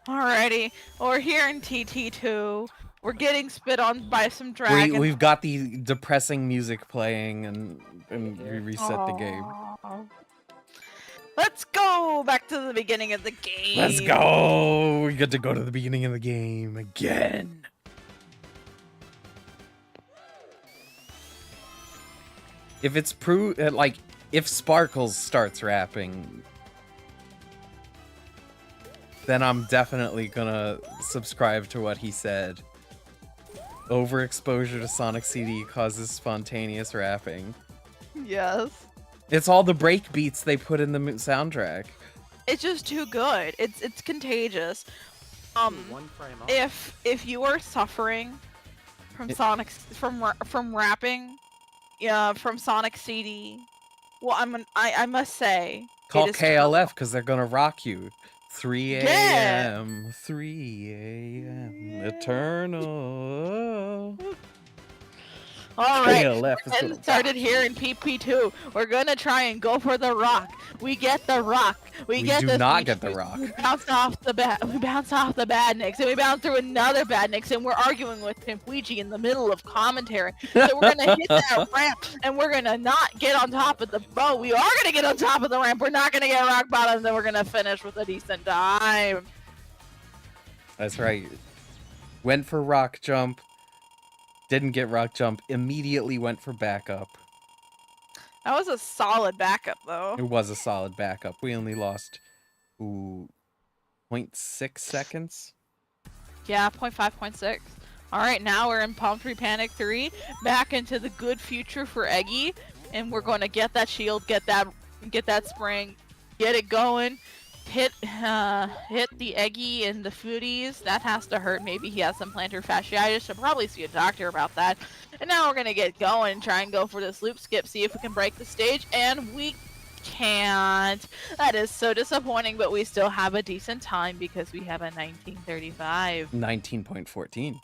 Alrighty, we're here in TT2. We're getting spit on by some dragons. We've got the depressing music playing, and we reset the game. Aw. Let's go back to the beginning of the game. Let's go! We get to go to the beginning of the game again. If it's like, if Sparkles starts rapping, then I'm definitely gonna subscribe to what he said. Overexposure to Sonic CD causes spontaneous rapping. Yes. It's all the break beats they put in the soundtrack. It's just too good. It's contagious. One frame up. If you are suffering from from rapping, yeah, from Sonic CD, well, I must say, Call it is KLF because they're gonna rock you. 3 Yeah. a.m. 3 a.m. Eternal. All right. KLF is Getting gonna started here in PP2. We're gonna try and go for the rock. We get the rock. We get do this. not get the rock. We bounce off the badniks, and we bounce through another badniks, and we're arguing with Pimpuigi in the middle of commentary. So we're gonna hit that ramp, and we're gonna not get on top of the. Oh, we are gonna get on top of the ramp. We're not gonna get rock bottom. Then we're gonna finish with a decent time. That's right. Went for rock jump. Didn't get rock jump. Immediately went for backup. That was a solid backup, though. It was a solid backup. We only lost, 0.6 seconds. Yeah, 0.5, 0.6. All right, now we're in Palm Tree Panic 3. Back into the good future for Eggy, and we're going to get that shield, get that spring, get it going. Hit the Eggy and the Footies. That has to hurt. Maybe he has some plantar fasciitis. Should probably see a doctor about that. And now we're gonna get going, try and go for this loop skip, see if we can break the stage, and we can't. That is so disappointing, but we still have a decent time because we have a 1935. 19.14.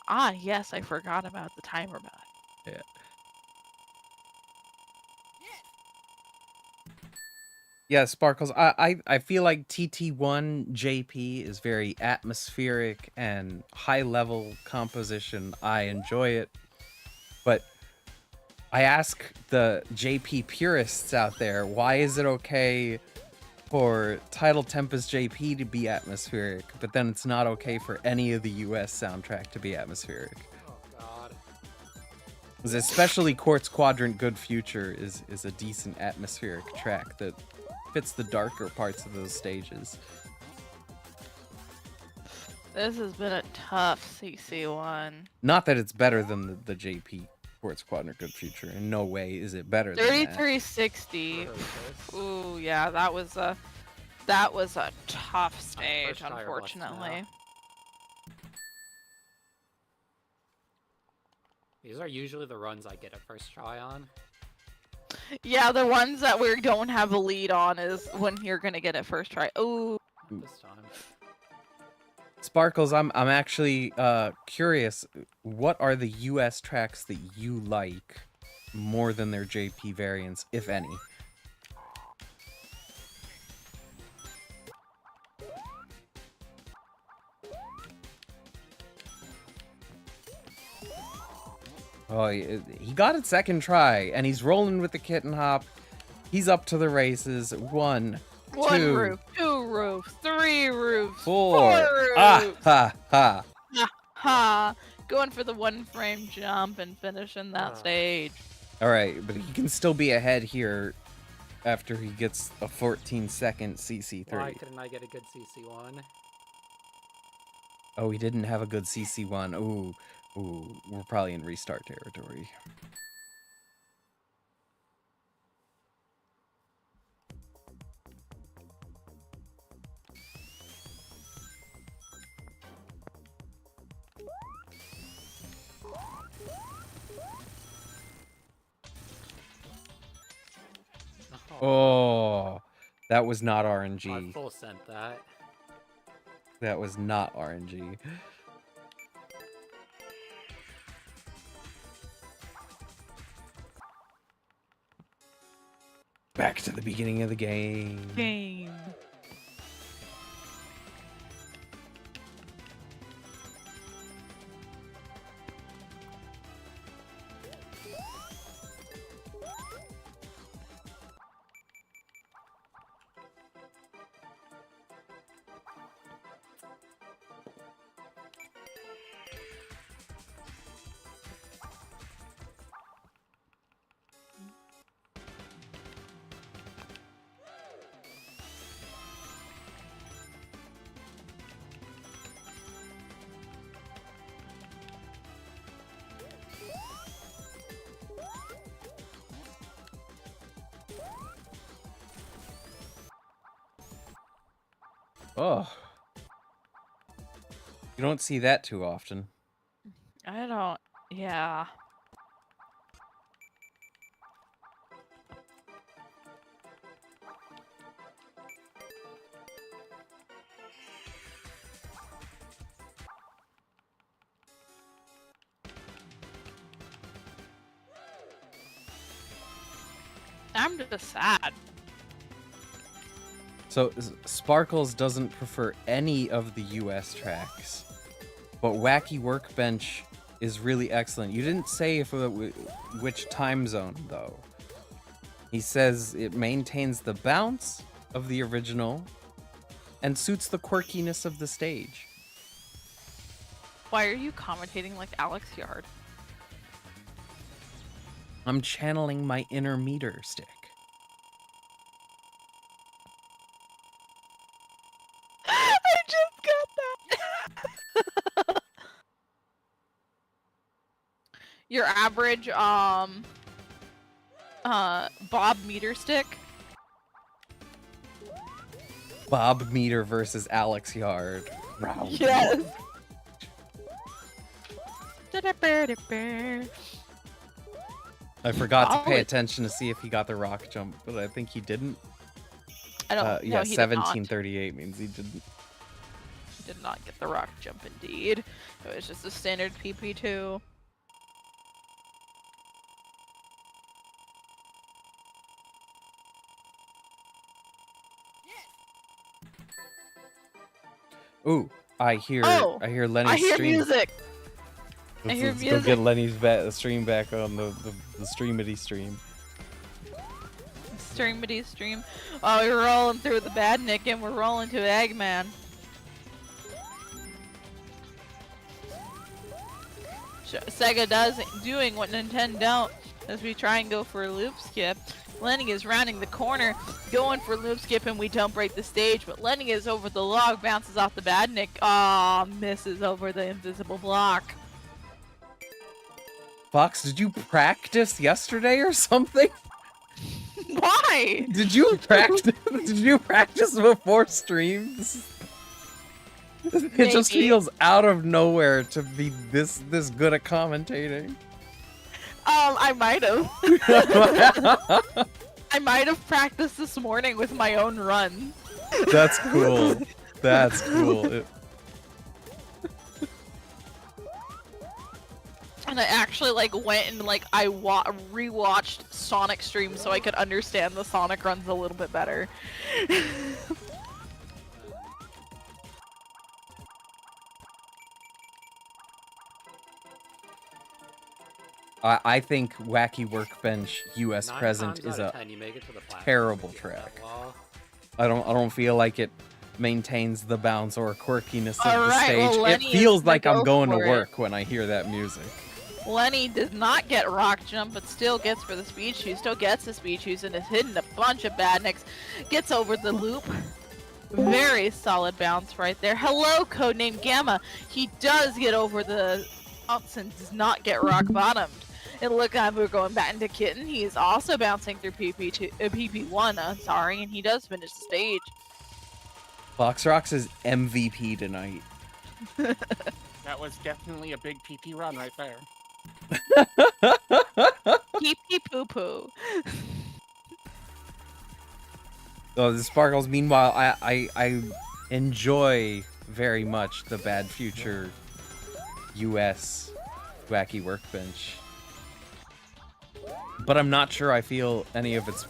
Ah, yes, I forgot about the timer back. Yeah. Yeah, Sparkles, I feel like TT1 JP is very atmospheric and high-level composition. I enjoy it. But I ask the JP purists out there, why is it okay for Title Tempest JP to be atmospheric, but then it's not okay for any of the US soundtrack to be atmospheric? Oh god. 'Cause especially Quartz Quadrant Good Future is a decent atmospheric track that fits the darker parts of those stages. This has been a tough CC1. Not that it's better than the JP Quartz Quadrant Good Future. In no way is it better than that. 3360. Ooh, yeah, that was a tough stage, try or bust unfortunately. now. These are usually the runs I get a first try on. Yeah, the ones that we don't have a lead on is when you're gonna get it first try. Ooh. This time. Sparkles, I'm actually curious. What are the US tracks that you like more than their JP variants, if any? Oh, he got it second try, and he's rolling with the kitten hop. He's up to the races. One Roof, 2 roofs, 3 roofs, 4. roofs. Ah, ha, ha. Ha! Going for the 1 frame jump and finishing that stage. All right, but he can still be ahead here after he gets a 14-second CC3. Why couldn't I get a good CC1? Oh, he didn't have a good CC1. Ooh, we're probably in restart territory. Oh, that was not I RNG. full sent that. That was not RNG. Back to the beginning of the game. Game. Oh. You don't see that too often. I don't. Yeah. I'm just sad. So Sparkles doesn't prefer any of the US tracks, but Wacky Workbench is really excellent. You didn't say if which time zone though. He says it maintains the bounce of the original and suits the quirkiness of the stage. Why are you commentating like Alex Yard? I'm channeling my inner meter stick. I just got that. Your average Bob meter stick. Bob Meter versus Alex Yard. Round. Yes. I forgot to pay Oh. attention to see if he got the rock jump, but I think he didn't. I don't. Yeah, no, he did not. 1738 means he didn't. He did not get the rock jump. Indeed, it was just a standard PP2. Ooh, I hear Oh, Lenny's I hear stream. music. I Let's, hear let's go music. get Lenny's stream back on the streamity stream. Streamity stream. Oh, we're rolling through the Badnik and we're rolling to Eggman. Sega doing what Nintendo don't as we try and go for a loop skip. Lenny is rounding the corner, going for loop skip, and we don't break the stage. But Lenny is over the log, bounces off the Badnik. Aw, misses over the invisible block. Fox, did you practice yesterday or something? Why? Did you practice? Did you practice before streams? It just Maybe. feels out of nowhere to be this good at commentating. I might have. I might have practiced this morning with my own run. That's cool. That's cool. And I actually went and I rewatched Sonic streams so I could understand the Sonic runs a little bit better. I think Wacky Workbench US 9 Present times is out of a 10 you make it to the platform terrible if you hit that track. wall. I don't feel like it maintains the bounce or quirkiness of the Alright, stage. well, It Lenny is feels gonna like I'm go going to for it. work when I hear that music. Lenny does not get rock jump, but still gets for the speed shoes. Still gets the speed shoes and is hitting a bunch of badniks. Gets over the loop. Very solid bounce right there. Hello, codename Gamma. He does get over the bounce and does not get rock bottomed. And look, we're going back into Kitten. He's also bouncing through PP1. Sorry, and he does finish the stage. Fox Rocks is MVP tonight. That was definitely a big PP run right there. PP poo poo. Oh, the Sparkles. Meanwhile, I enjoy very much the Bad Future US Wacky Workbench. But I'm not sure I feel any of its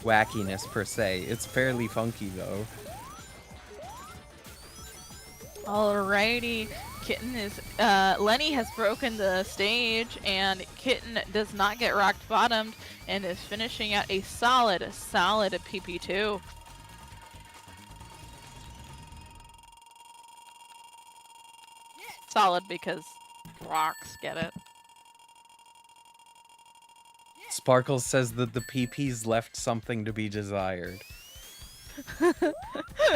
wackiness per se. It's fairly funky though. Alrighty, Kitten is, Lenny has broken the stage, and Kitten does not get rocked bottomed, and is finishing out a solid PP2. Solid because rocks, get it? Sparkles says that the PP's left something to be desired. I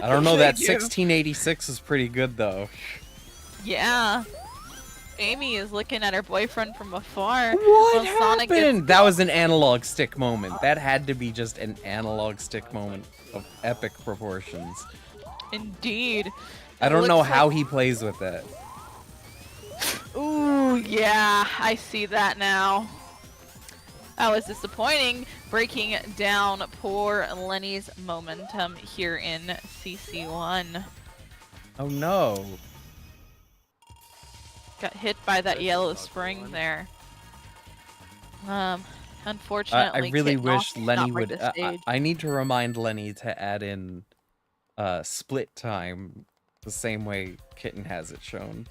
don't know, that They do. 1686 is pretty good though. Yeah. Amy is looking at her boyfriend from afar. What while Sonic happened? gets- That was an analog stick moment. That had to be just an analog stick moment of epic proportions. Indeed. I don't know Looks how like- he plays with it. Ooh, yeah, I see that now. That was disappointing, breaking down poor Lenny's momentum here in CC1. Oh no. Got hit by that yellow spring there. Unfortunately, I really Kitten wish also did Lenny not break would. the stage. I need to remind Lenny to add in split time the same way Kitten has it shown.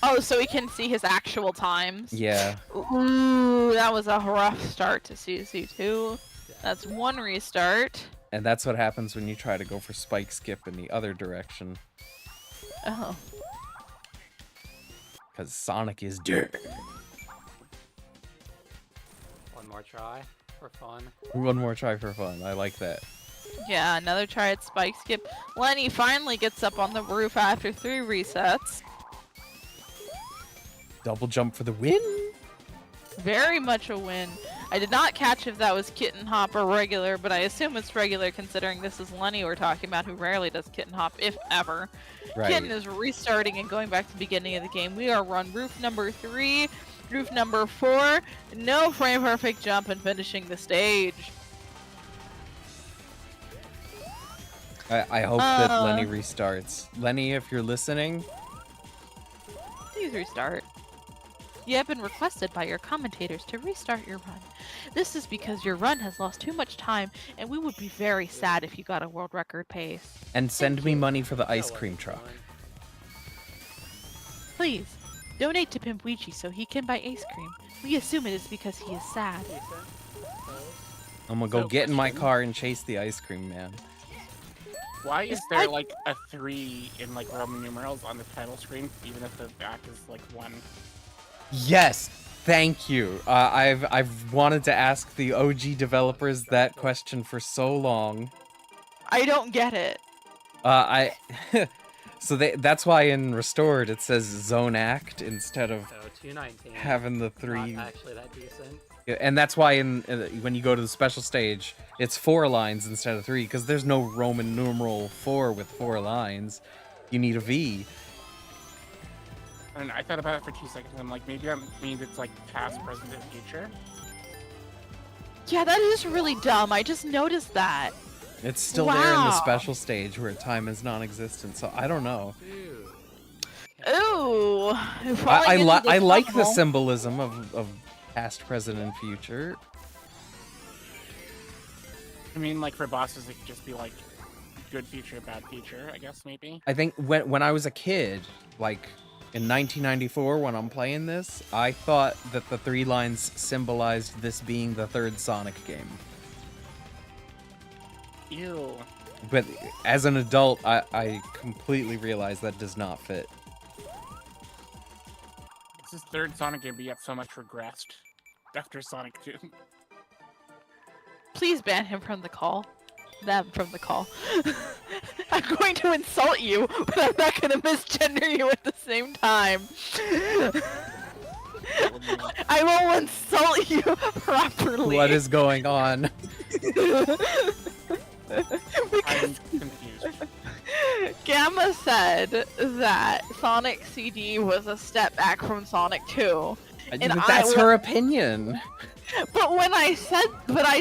Oh, so we can see his actual times. Yeah. Ooh, that was a rough start to CC2. That's one restart. And that's what happens when you try to go for spike skip in the other direction. Oh. Because Sonic is dead. One more try for fun. One more try for fun. I like that. Yeah, another try at spike skip. Lenny finally gets up on the roof after 3 resets. Double jump for the win. Very much a win. I did not catch if that was kitten hop or regular, but I assume it's regular considering this is Lenny we're talking about, who rarely does kitten hop, if ever. Right. Kitten is restarting and going back to the beginning of the game. We are on roof number 3, roof number 4, no frame perfect jump and finishing the stage. I hope that Lenny restarts. Lenny, if you're listening, Please restart. You have been requested by your commentators to restart your run. This is because your run has lost too much time, and we would be very sad if you got a world record pace. and send me money for the ice That cream wasn't truck. fun. Please, donate to Pimp Weechi so he can buy ice cream. We assume it is because he is sad. Decent. I'm gonna go So get in my question. car and chase the ice cream man. Why is Is there that- like a 3 in like Roman numerals on the title screen, even if the back is like 1? Yes, thank you. I've wanted to ask the OG developers that question for so long. I don't get it. So that's why in Restored it says Zone Act instead of So 219. having the Not 3. actually that decent. And that's why when you go to the special stage, it's 4 lines instead of 3, because there's no Roman numeral 4 with 4 lines. You need a V. And I thought about it for 2 seconds. I'm like, maybe that means it's like past, present, and future. Yeah, that is really dumb. I just noticed that. It's still there in the Wow. special stage where time is non-existent, so I don't know. Dude. Ooh. I like the tunnel. symbolism of past, present, and future. I mean, like for bosses, it could just be like good future, bad future, I guess, maybe. I think when I was a kid, like in 1994 when I'm playing this, I thought that the 3 lines symbolized this being the 3rd Sonic game. Ew. But as an adult, I completely realized that does not fit. This is 3rd Sonic game, but yet so much regressed after Sonic 2. Please ban him from the call. Them from the call. I'm going to insult you, but I'm not going to misgender you at the same time. I will insult you properly. What is going on? I'm confused. Gamma said that Sonic CD was a step back from Sonic 2. And But I that's will- her opinion. But I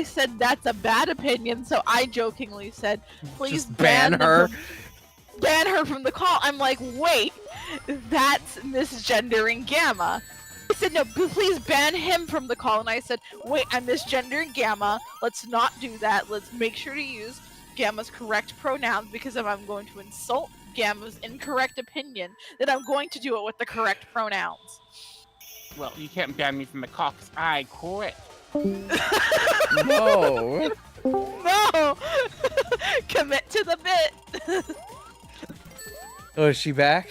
said that's a bad opinion, so I jokingly said, please Just ban her. Ban her from the call. I'm like, wait, that's misgendering Gamma. I said, no, please ban him from the call. And I said, wait, I'm misgendering Gamma. Let's not do that. Let's make sure to use Gamma's correct pronouns, because if I'm going to insult Gamma's incorrect opinion, then I'm going to do it with the correct pronouns. Well, you can't ban me from the call 'cause I quit. No. No! Commit to the bit! Oh, is she back?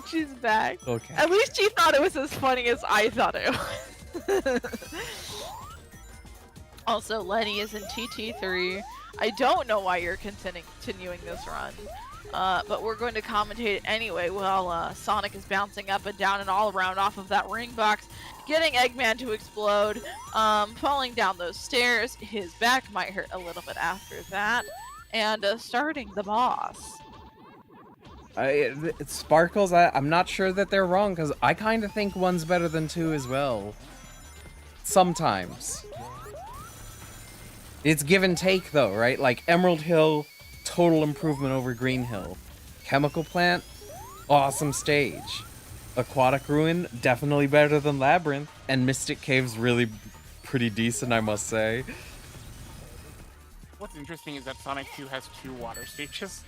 She's back. Okay. At least she thought it was as funny as I thought it was. Also, Lenny is in TT3. I don't know why you're continuing this run, but we're going to commentate it anyway while Sonic is bouncing up and down and all around off of that ring box, getting Eggman to explode, falling down those stairs. His back might hurt a little bit after that, and starting the boss. Sparkles, I'm not sure that they're wrong, because I kind of think 1's better than 2 as well. Sometimes. It's give and take, though, right? Like, Emerald Hill, total improvement over Green Hill. Chemical Plant, awesome stage. Aquatic Ruin, definitely better than Labyrinth. And Mystic Cave's really pretty decent, I must say. What's interesting is that Sonic 2 has 2 water stages.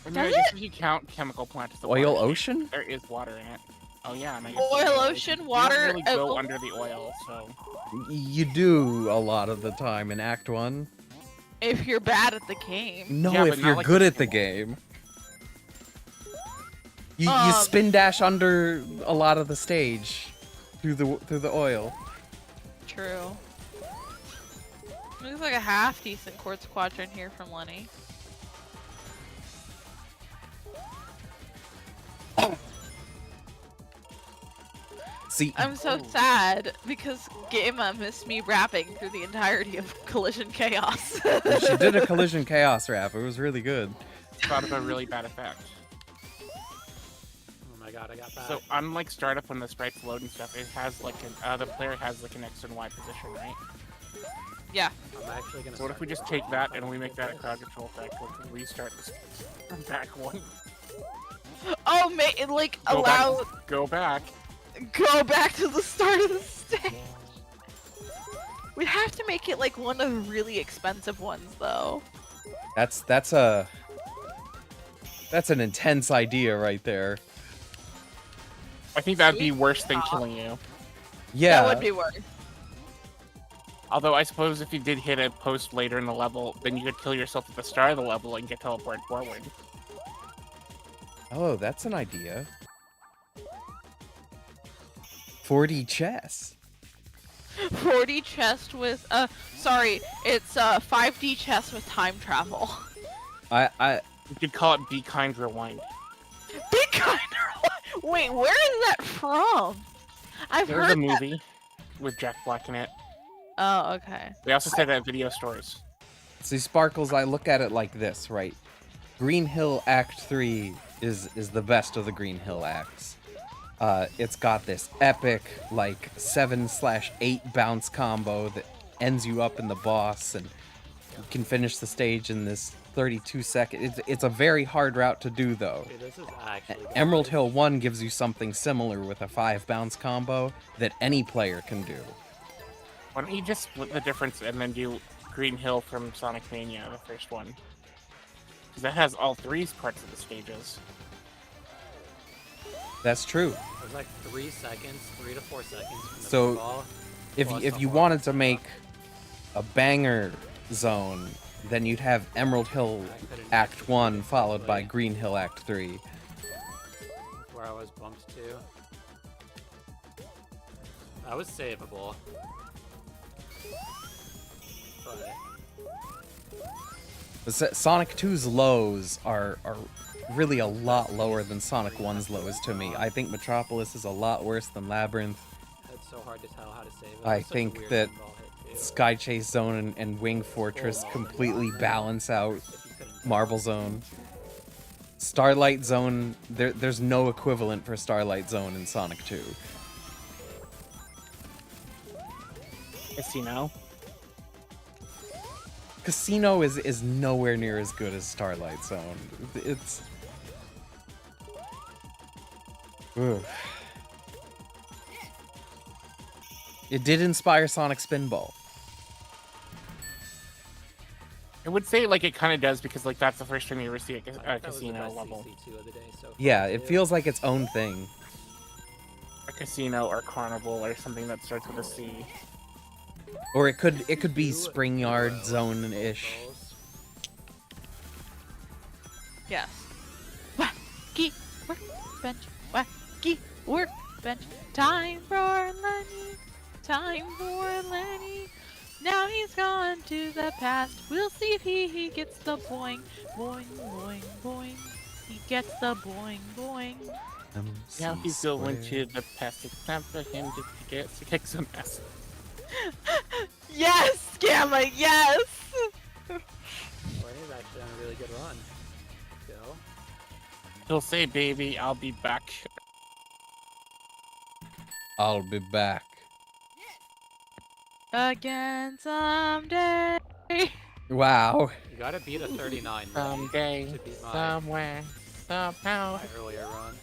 I mean, I guess if you count Chemical Plant as the Oil water Ocean? stage, there is water in it. Oh yeah, and I guess Oil Ocean, water. You don't really go under the oil, so. You do a lot of the time in Act 1. If you're bad at the game. No, Yeah, if but not you're like good the at the game. You spin dash under a lot of the stage through the oil. True. Looks like a half decent quartz quadrant here from Lenny. See, I'm so sad because Gamma missed me rapping through the entirety of Collision Chaos. she did a Collision Chaos rap. It was really good. Thought of a really bad effect. Oh my god, I got that. So unlike startup when the sprites load and stuff, it has like an the player has like an X and Y position, right? Yeah. I'm actually gonna So what if we just take that and we make that a crowd control effect? We can restart this from back one. Oh, like Go allow back. Go back. go back to the start of the stage. We'd have to make it like one of the really expensive ones, though. That's an intense idea right there. I think that'd be worse than killing you. Yeah. That would be worse. Although I suppose if you did hit a post later in the level, then you could kill yourself at the start of the level and get teleported forward. Oh, that's an idea. 4D chess. 4D chess with sorry, it's 5D chess with time travel. You could call it Be Kind Rewind. Be kind of. Wait, where is that from? I've There's heard a movie with Jack Black in it. Oh, okay. They also said that at video stores. See, Sparkles, I look at it like this, right? Green Hill Act 3 is the best of the Green Hill acts. It's got this epic, like, 7/8 bounce combo that ends you up in the boss, and you can finish the stage in this 32 seconds. It's a very hard route to do, though. Dude, this is actually Emerald Hill 1 gives you something similar with a 5 bounce combo that any player can do. Why don't you just split the difference and then do Green Hill from Sonic Mania, the first one? Because that has all 3 parts of the stages. That's true. There's like 3 seconds, 3 to 4 seconds from the So, ball. If plus you the wanted to horn. make a banger zone, then you'd have Emerald Hill Act 1 followed by Green Hill Act 3. Where I was bumped to. That was savable. But Sonic 2's lows are really a lot lower than Sonic 1's lows to me. I think Metropolis is a lot worse than Labyrinth. it's so hard to tell how to save it. I It's such a think weird that pinball hit, too. Sky Chase Zone and Wing Fortress completely balance out If you couldn't- Marble Zone. Starlight Zone, there's no equivalent for Starlight Zone in Sonic 2. Casino. Casino is nowhere near as good as Starlight Zone. It's... Ugh. It did inspire Sonic Spinball. I would say like it kind of does because like that's the first time you ever see I a thought that was the casino best level. CC2 of the day so far, Yeah, it too. feels like its own thing. A casino or carnival or something that starts with a C. Or it could be Two Spring Yard rows Zone-ish. of balls. Yes. Wacky workbench, wacky workbench. Time for Lenny, time for Lenny. Now he's gone to the past. We'll see if he gets the boing, boing, boing, boing. He gets the boing, boing. Now he's going to the past. It's time for him to kick some ass. Yes, Gamma, yes! Boy, he's actually on a really good run. Go. He'll say, "Baby, I'll be back." I'll be back. Again someday. Wow. You gotta beat a 39 really, Someday, to beat my somewhere, somehow, earlier run.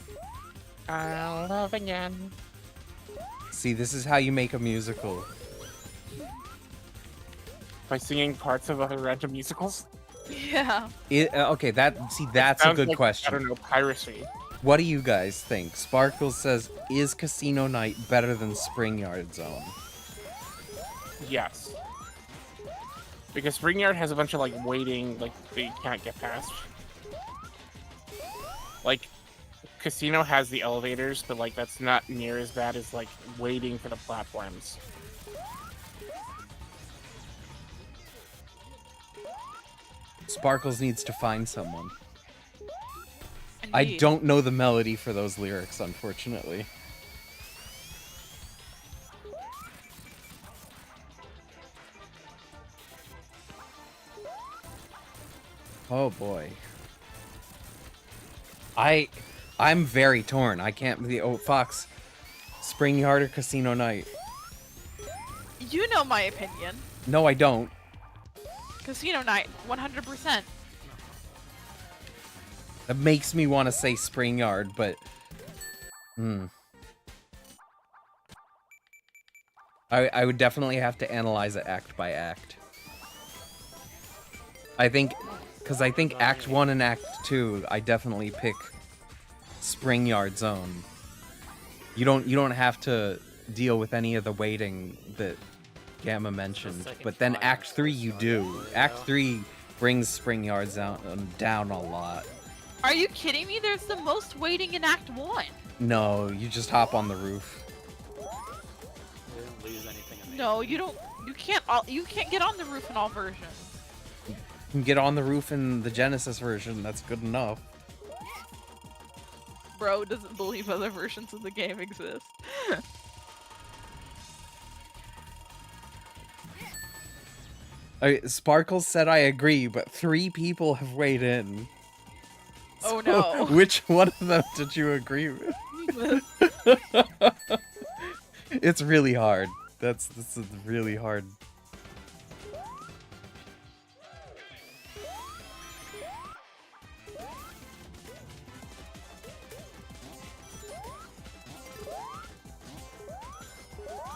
I'll love again. See, this is how you make a musical. By singing parts of other random musicals. Yeah. Okay, that's a Sounds good like, question. I don't know, piracy. What do you guys think? Sparkles says, is Casino Night better than Spring Yard Zone? Yes. Because Spring Yard has a bunch of like waiting, like that you can't get past. Like Casino has the elevators, but like that's not near as bad as like waiting for the platforms. Sparkles needs to find someone. I Indeed. don't know the melody for those lyrics, unfortunately. Oh boy. I'm very torn. I can't be Fox. Spring Yard or Casino Night? You know my opinion. No, I don't. Casino Night, 100%. That makes me want to say Spring Yard, but... I would definitely have to analyze it act by act. I think... Because I think Act 1 and Act 2, I definitely pick Spring Yard Zone. You don't have to deal with any of the waiting that Gamma mentioned, second but then time Act 3 you do. There you Act go. 3 brings Spring Yard down a lot. Are you kidding me? There's the most waiting in Act 1. No, you just hop on the roof. We didn't lose anything amazing. No, you don't. You can't get on the roof in all versions. You can get on the roof in the Genesis version, that's good enough. Bro doesn't believe other versions of the game exist. Sparkles said I agree, but 3 people have weighed in. Oh So, no. Which one of them did you agree with? It's really hard. This is really hard.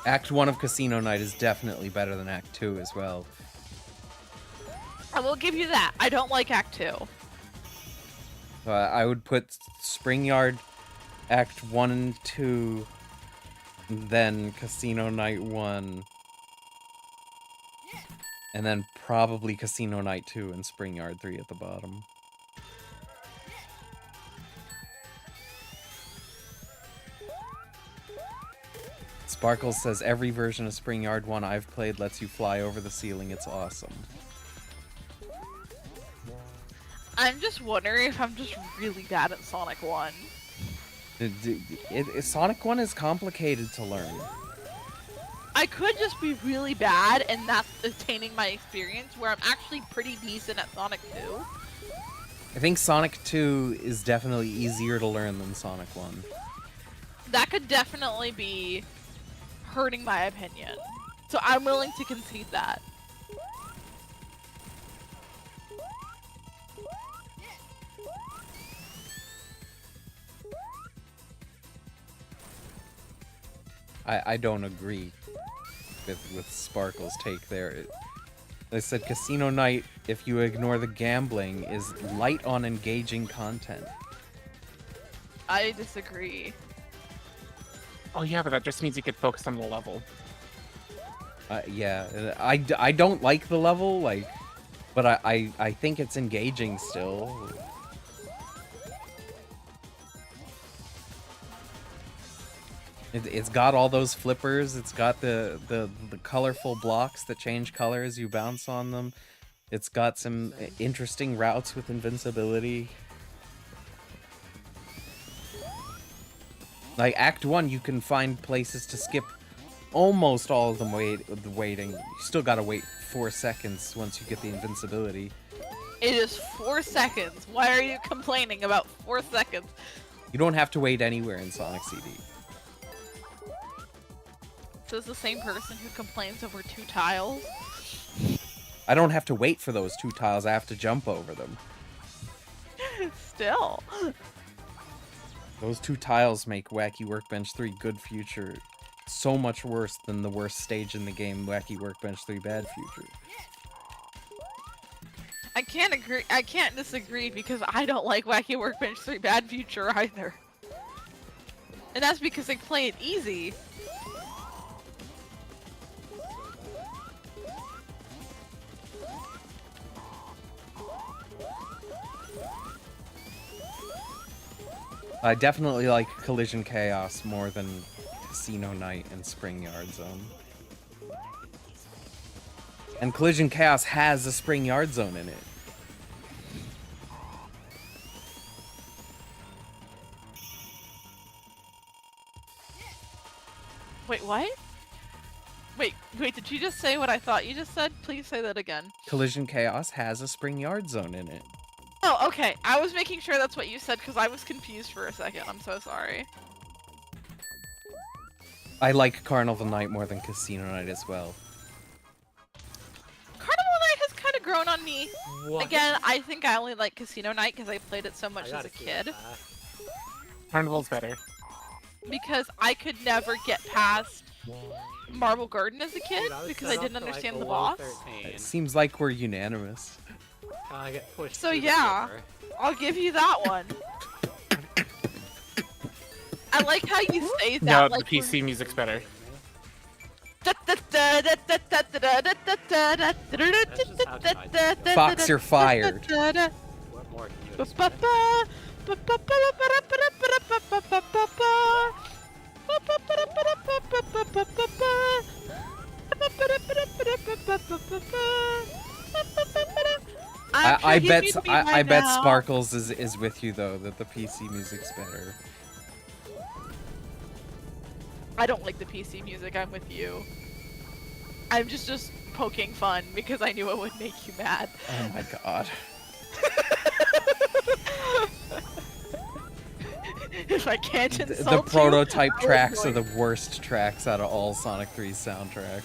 Act 1 of Casino Night is definitely better than Act 2 as well. I will give you that. I don't like Act 2. I would put Spring Yard Act 1 and 2, then Casino Night 1, and then probably Casino Night 2 and Spring Yard 3 at the bottom. Sparkles says every version of Spring Yard 1 I've played lets you fly over the ceiling. It's awesome. I'm just wondering if I'm just really bad at Sonic 1. Sonic 1 is complicated to learn. I could just be really bad and that's attaining my experience where I'm actually pretty decent at Sonic 2. I think Sonic 2 is definitely easier to learn than Sonic 1. That could definitely be hurting my opinion. So I'm willing to concede that. I don't agree with Sparkle's take there. They said Casino Night, if you ignore the gambling, is light on engaging content. I disagree. Oh yeah, but that just means you could focus on the level. Yeah, I don't like the level, like, but I think it's engaging still. It's got all those flippers. It's got the colorful blocks that change color as you bounce on them. It's got some interesting routes with invincibility. Like Act 1, you can find places to skip almost all of the waiting. You still gotta wait 4 seconds once you get the invincibility. It is 4 seconds. Why are you complaining about 4 seconds? You don't have to wait anywhere in Sonic CD. So it's the same person who complains over 2 tiles? I don't have to wait for those 2 tiles, I have to jump over them. Still. Those 2 tiles make Wacky Workbench 3 Good Future so much worse than the worst stage in the game, Wacky Workbench 3 Bad Future. I can't disagree because I don't like Wacky Workbench 3 Bad Future either. And that's because they play it easy. I definitely like Collision Chaos more than Casino Night and Spring Yard Zone. And Collision Chaos has a Spring Yard Zone in it. Wait, what? Wait, did you just say what I thought you just said? Please say that again. Collision Chaos has a Spring Yard Zone in it. Oh, okay. I was making sure that's what you said because I was confused for a second. I'm so sorry. I like Carnival Night more than Casino Night as well. Carnival Night has kind of grown on me. What? Again, I think I only like Casino Night because I played it so I much as gotta a see kid. that. Carnival's better. Because I could never get past Marble Garden as a kid Dude, I was because set I up didn't for, like, understand a the low boss. 13. It seems like we're unanimous. I get pushed So through the yeah. river. I'll give you that one. I like how you say that. No, like the PC music's better. Fox, you're fired. What more can you expect? I bet Sparkles is with you though, that the PC music's better. I don't like the PC music, I'm with you. I'm just poking fun because I knew it would make you mad. Oh my god. If I can't The insult prototype you, tracks are the worst tracks out of all Sonic 3's soundtrack.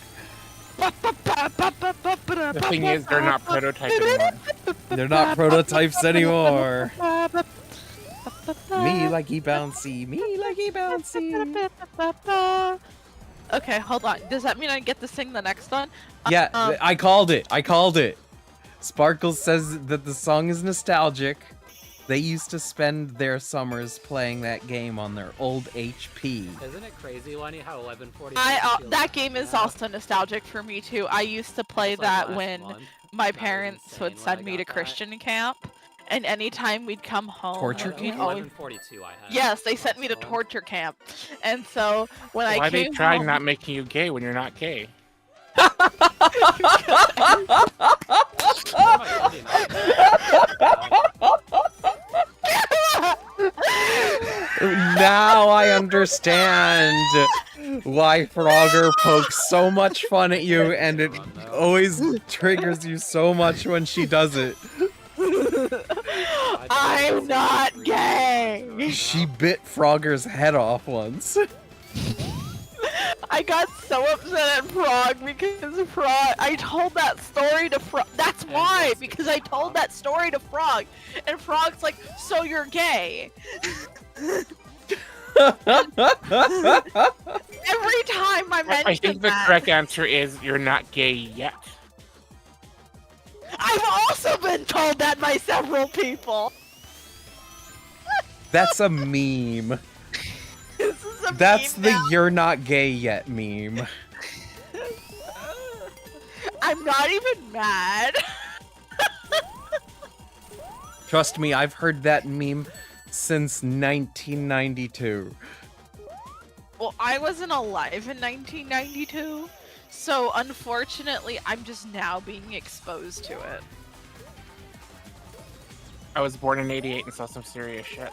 The thing is, they're not prototype anymore. They're not prototypes anymore. Me likey bouncy, me likey bouncy. Okay, hold on. Does that mean I get to sing the next one? Yeah, I called it. I called it. Sparkles says that the song is nostalgic. They used to spend their summers playing that game on their old HP. Isn't it crazy, Lenny, how 1140? That game is also nostalgic for me too. I used to play that when my parents would insane when I send me to got that. Christian camp, and anytime we'd come home, Torture we'd camp? always... 1142 I had. Yes, they sent me to That's the one. torture camp, and so when Why I they came try home, not making you gay when you're not gay? Now I understand why Frogger pokes so much fun at you, and it always triggers you so much when she does it. I'm not gay. She bit Frogger's head off once. I got so upset at Frog because Frog. I told that story to Frog. That's why, what's the because I told Frog? that story to Frog, and Frog's like, "So you're gay?" Every time I mention I think the that, correct answer is you're not gay yet. I've also been told that by several people. That's a meme. This is a That's meme the now. "you're not gay yet" meme. I'm not even mad. Trust me, I've heard that meme since 1992. Well, I wasn't alive in 1992, so unfortunately, I'm just now being exposed to it. I was born in '88 and saw some serious shit.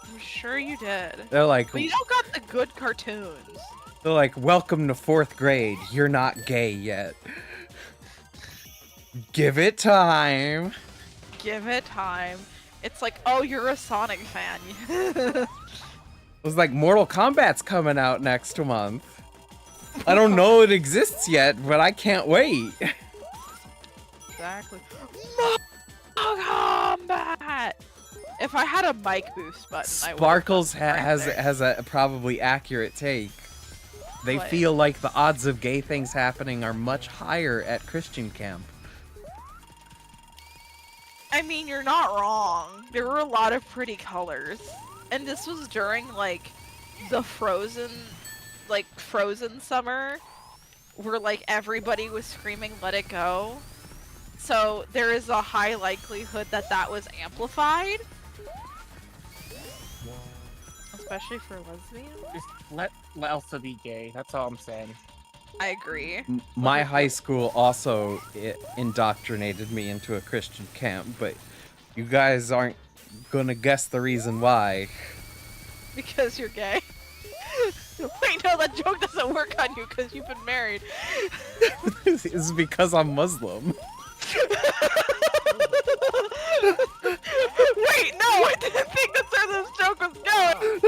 I'm sure you did. They're like, But you don't got the good cartoons. welcome to 4th grade. You're not gay yet. Give it time. Give it time. It's like, oh, you're a Sonic fan. It was like, Mortal Kombat's coming out next month. I don't know it exists yet, but I can't wait. Exactly. Mortal Kombat! If I had a mic boost button, I would. Sparkles has a probably accurate take. They What? feel like the odds of gay things happening are much higher at Christian camp. I mean, you're not wrong. There were a lot of pretty colors. And this was during, like, the Frozen summer, where, like, everybody was screaming, "Let it go." So there is a high likelihood that that was amplified. Especially for lesbians. Just let Elsa be gay. That's all I'm saying. I agree. My high school also indoctrinated me into a Christian camp, but you guys aren't gonna guess the reason why. Because you're gay. Wait, no, that joke doesn't work on you because you've been married. It's because I'm Muslim. Wait, no, I didn't think that's where this joke was going.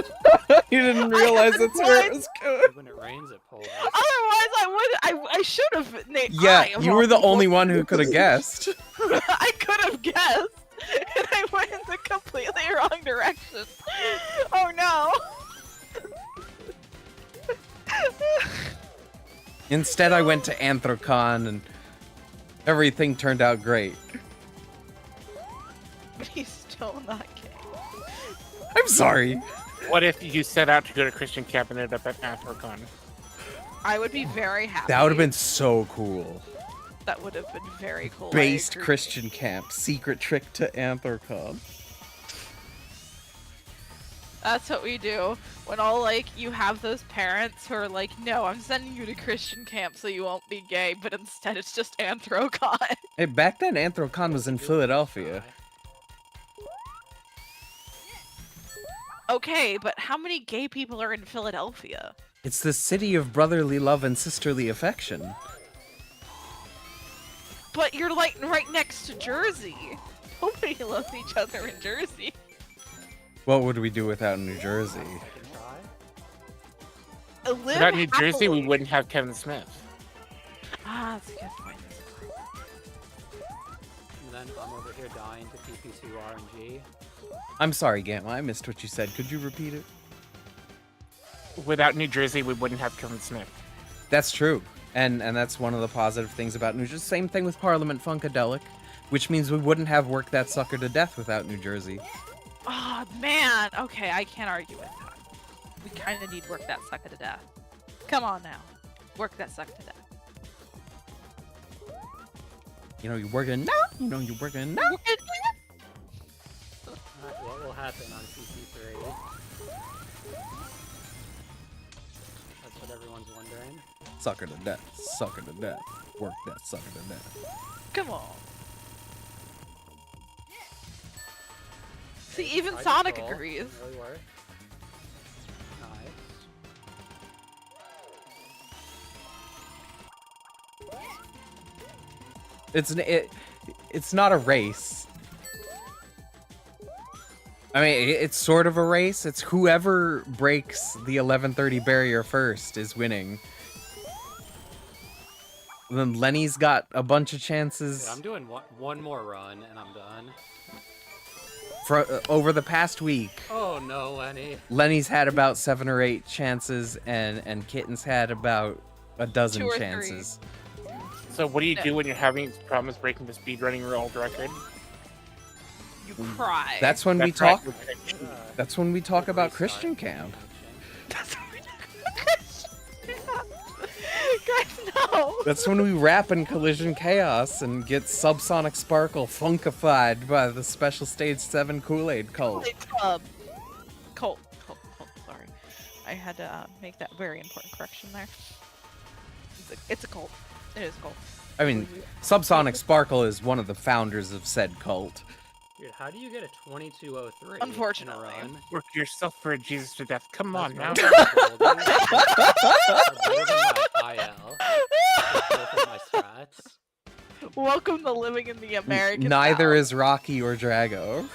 You didn't realize that's where it was going. When it rains, it pours. Otherwise, I should have named. Yeah, you were the only one who could have guessed. I could have guessed, and I went in the completely wrong direction. Oh no. Instead, I went to Anthrocon, and everything turned out great. But he's still not gay. I'm sorry. What if you set out to go to Christian camp and ended up at Anthrocon? I would be very happy. That would have been so cool. That would have been very cool. I Based agree. Christian camp, secret trip to Anthrocon. That's what we do. When all, like, you have those parents who are like, no, I'm sending you to Christian camp so you won't be gay, but instead it's just Anthrocon. Hey, back then Anthrocon was in Philadelphia. Okay, but how many gay people are in Philadelphia? It's the city of brotherly love and sisterly affection. But you're, like, right next to Jersey. Nobody loves each other in Jersey. What would we do without New Jersey? I can try. Live Without New Jersey, we happily. wouldn't have Kevin Smith. Ah, that's a good point. And then I'm over here dying to PP2 RNG. I'm sorry, Gamma, I missed what you said. Could you repeat it? Without New Jersey, we wouldn't have Kevin Smith. That's true. And that's one of the positive things about New Jersey. Same thing with Parliament Funkadelic, which means we wouldn't have Work That Sucker to Death without New Jersey. Oh, man. Okay, I can't argue with that. We kind of need Work That Sucker to Death. Come on now. Work That Sucker to Death. You know, you're working now. You know, you're working now. Alright, what will happen on PP3? That's what everyone's wondering. Sucker to death. Sucker to death. Work that sucker to death. Come on. See, even Side Sonic control, agrees. didn't really work. Nice. It's not a race. I mean, it's sort of a race. It's whoever breaks the 11:30 barrier first is winning. Then Lenny's got a bunch of chances. Yeah, I'm doing one more run and I'm done. For over the past week, Oh no, Lenny. Lenny's had about 7 or 8 chances, and Kitten's had about a dozen 2 or 3. chances. So what do you do when you're having problems breaking the speedrunning world record? You cry. That's when we That's right. talk. That's when we talk about Christian Restart. Camp. That's what we Guys, no. That's when we rap in Collision Chaos and get Subsonic Sparkle funkified by the Special Stage 7 Kool-Aid cult. Colt. Sorry, I had to make that very important correction there. It's a cult. It is a cult. I mean, Subsonic Sparkle is one of the founders of said cult. Dude, how do you get a 2203? Unfortunately. In a run? Work yourself for a Jesus to death. Come on now. That's better than my IL. That's better than my strats. Welcome to living in the American Neither South. is Rocky or Drago.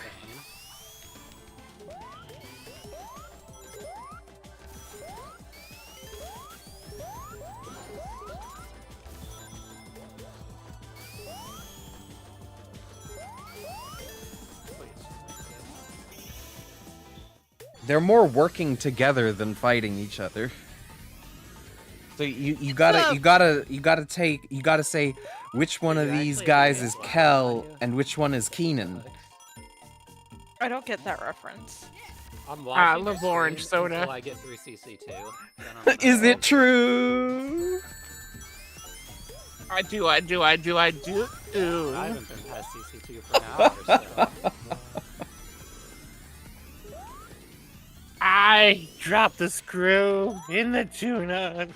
They're more working together than fighting each other. So you gotta say which one of You're these actually guys doing is well, Kel aren't you? and which one is Keenan. I don't get that reference. I'm watching your Live Orange stream Soda. until I get through CC2. Then I'm gonna Is go. it true? I do. I haven't been past CC2 for an hour or so. I dropped the screw in the tuna.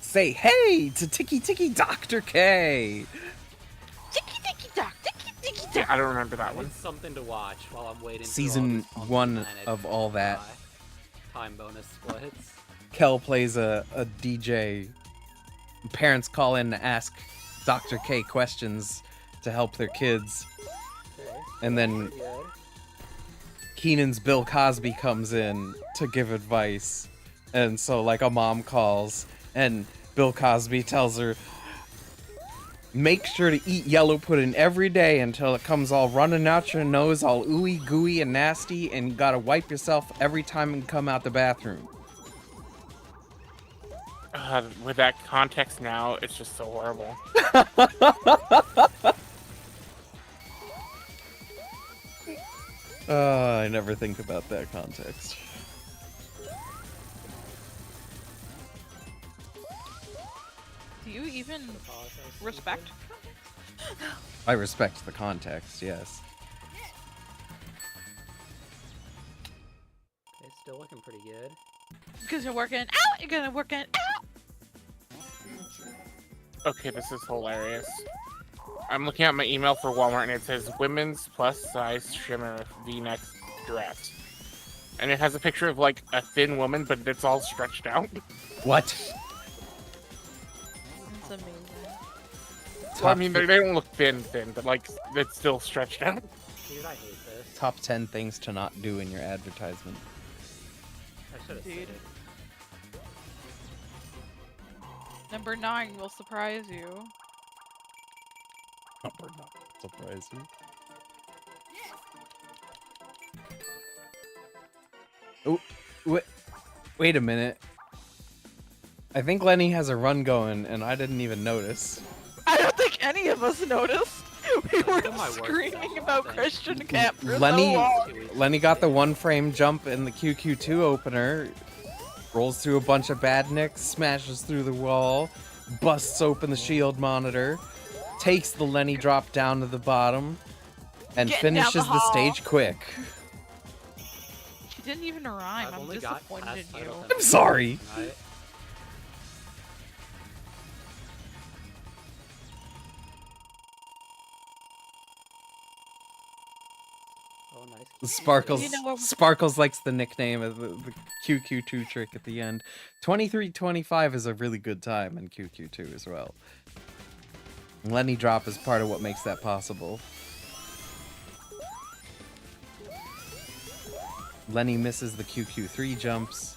Say hey to Tiki Tiki Dr. K. Ticky ticky dock, ticky ticky Yeah, dock. I don't remember that one. It's something to watch while I'm waiting. through all Season these funky 1 Planet of all that. Time bonus splits. Kel plays a DJ. Parents call in to ask Dr. K questions to help their kids. Okay. And then Pretty good. Keenan's Bill Cosby comes in to give advice. And so, like, a mom calls, and Bill Cosby tells her, make sure to eat yellow pudding every day until it comes all running out your nose, all ooey gooey and nasty, and you gotta wipe yourself every time you come out the bathroom. With that context now, it's just so horrible. I never think about that context. Do you even Apologize, respect? Stephen. I respect the context, yes. Okay, still looking pretty good. Because you're working out, you're gonna work it out. Okay, this is hilarious. I'm looking at my email for Walmart and it says women's plus size shimmer V-neck dress. And it has a picture of like a thin woman, but it's all stretched out. What? That's amazing. Well, I mean, they don't look thin, but like it's still stretched out. Dude, I hate this. Top 10 things to not do in your advertisement. I should have Dude. said it. Number 9 will surprise you. Surprise you. Oh, wait a minute. I think Lenny has a run going, and I didn't even notice. I don't think any of us noticed. We were That's my worst screaming about thing. Christian Camp for Lenny- so long. Lenny got the one frame jump in the QQ2 opener, rolls through a bunch of badniks, smashes through the wall, busts open the shield monitor, takes the Lenny drop down to the bottom, and Getting down the finishes the hall. stage quick. She didn't even rhyme. I've I'm only got disappointed past in title you. 10. I'm sorry. Right? Oh, nice. Sparkles You know what- Sparkles likes the nickname of the QQ2 trick at the end. 23:25 is a really good time in QQ2 as well. Lenny drop is part of what makes that possible. Lenny misses the QQ3 jumps.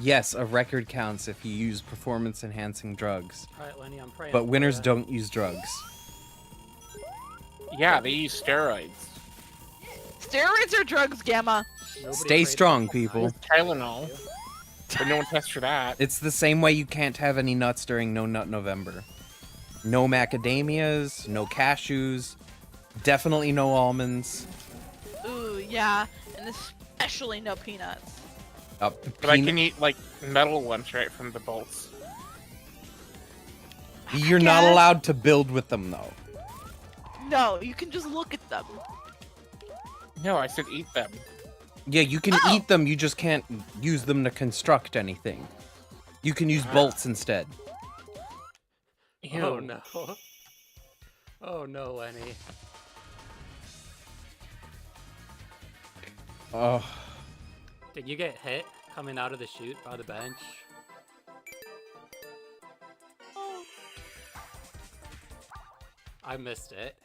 Yes, a record counts if you use performance-enhancing drugs. Alright, Lenny, I'm praying. But for winners ya. don't use drugs. Yeah, they use steroids. Steroids or drugs, Gamma? Nobody Stay prays strong, for people. Tylenol. But no one tests for that. It's the same way you can't have any nuts during No Nut November. No macadamias, no cashews, definitely no almonds. Ooh, yeah, and especially no peanuts. But I can eat, like, metal ones right from the bolts. You're not guess. allowed to build with them, though. No, you can just look at them. No, I said eat them. Yeah, you can Oh. eat them, you just can't use them to construct anything. You can use bolts instead. Ew. Oh no. Oh no, Lenny. Oh, Did you get hit coming out of the chute by the bench? I missed it.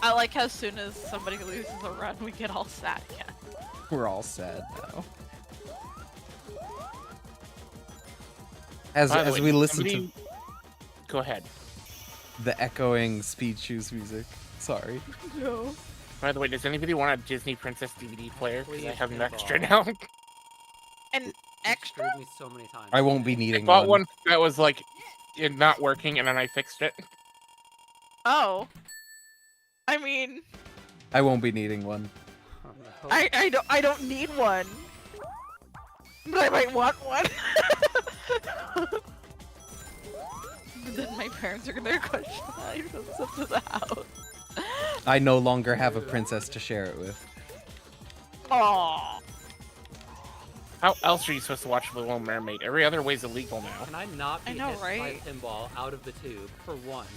I like how soon as somebody loses a run, we get all sad again. we're all sad now. As By the as way, we did listen somebody- Go ahead. to the echoing Speed Shoes music. Sorry. No. By the way, does anybody want a Disney Princess DVD player? Because I Please, have an pinball. extra now. An You extra? screwed me so many times. I won't be I needing bought one. one that was like it not working, and then I fixed it. Oh. I mean, I won't be needing one. Oh, no. I don't need one. But I might want one. But then my parents are gonna question how you hooked up to the house. I no longer have a princess to share it with. Aww. How else are you supposed to watch The Little Mermaid? Every other way's illegal now. Can I not be I know, hit right? by pinball out of the tube for once?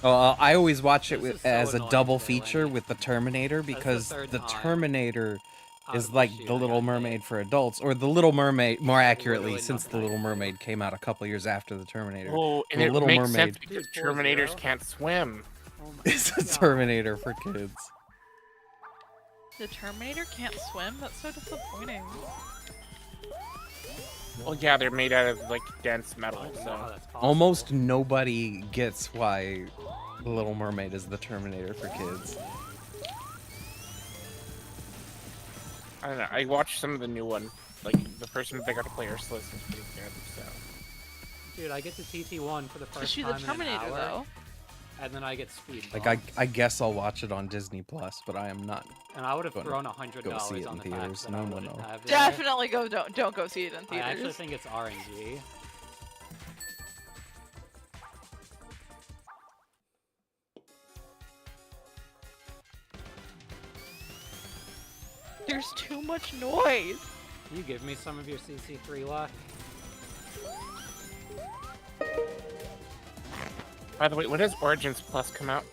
I always watch it This with, is so as a annoying double to me, feature Lenny. with the Terminator because third the time Terminator Out is of like chute, the I Little got Mermaid hit. for adults, or the Little Mermaid, more accurately, Literally since the nothing I Little can do. Mermaid came out a couple years after the Terminator. Oh, and The it Little makes Mermaid. sense because Dude, 4-0. Terminators can't swim. Oh my It's a God. Terminator for kids. The Terminator can't swim? That's so disappointing. Well, yeah, they're made out of like dense I metal, don't know so how that's possible. Almost nobody gets why the Little Mermaid is the Terminator for kids. I don't know. I watched some of the new one. Like the person that got to play Ursula is pretty good. So Dude, I get to TT1 for the Is first she time the Terminator in an hour, though? and then I get speed Like bumps. I guess I'll watch it on Disney Plus, but I am not. And I would have gonna thrown go see $100 it on in the fact theaters. that No, I no, wouldn't no. have it. Definitely don't go see it in I theaters. actually think it's RNG. There's too much noise. Can you give me some of your CC3 luck? by the way, when does Origins Plus come out?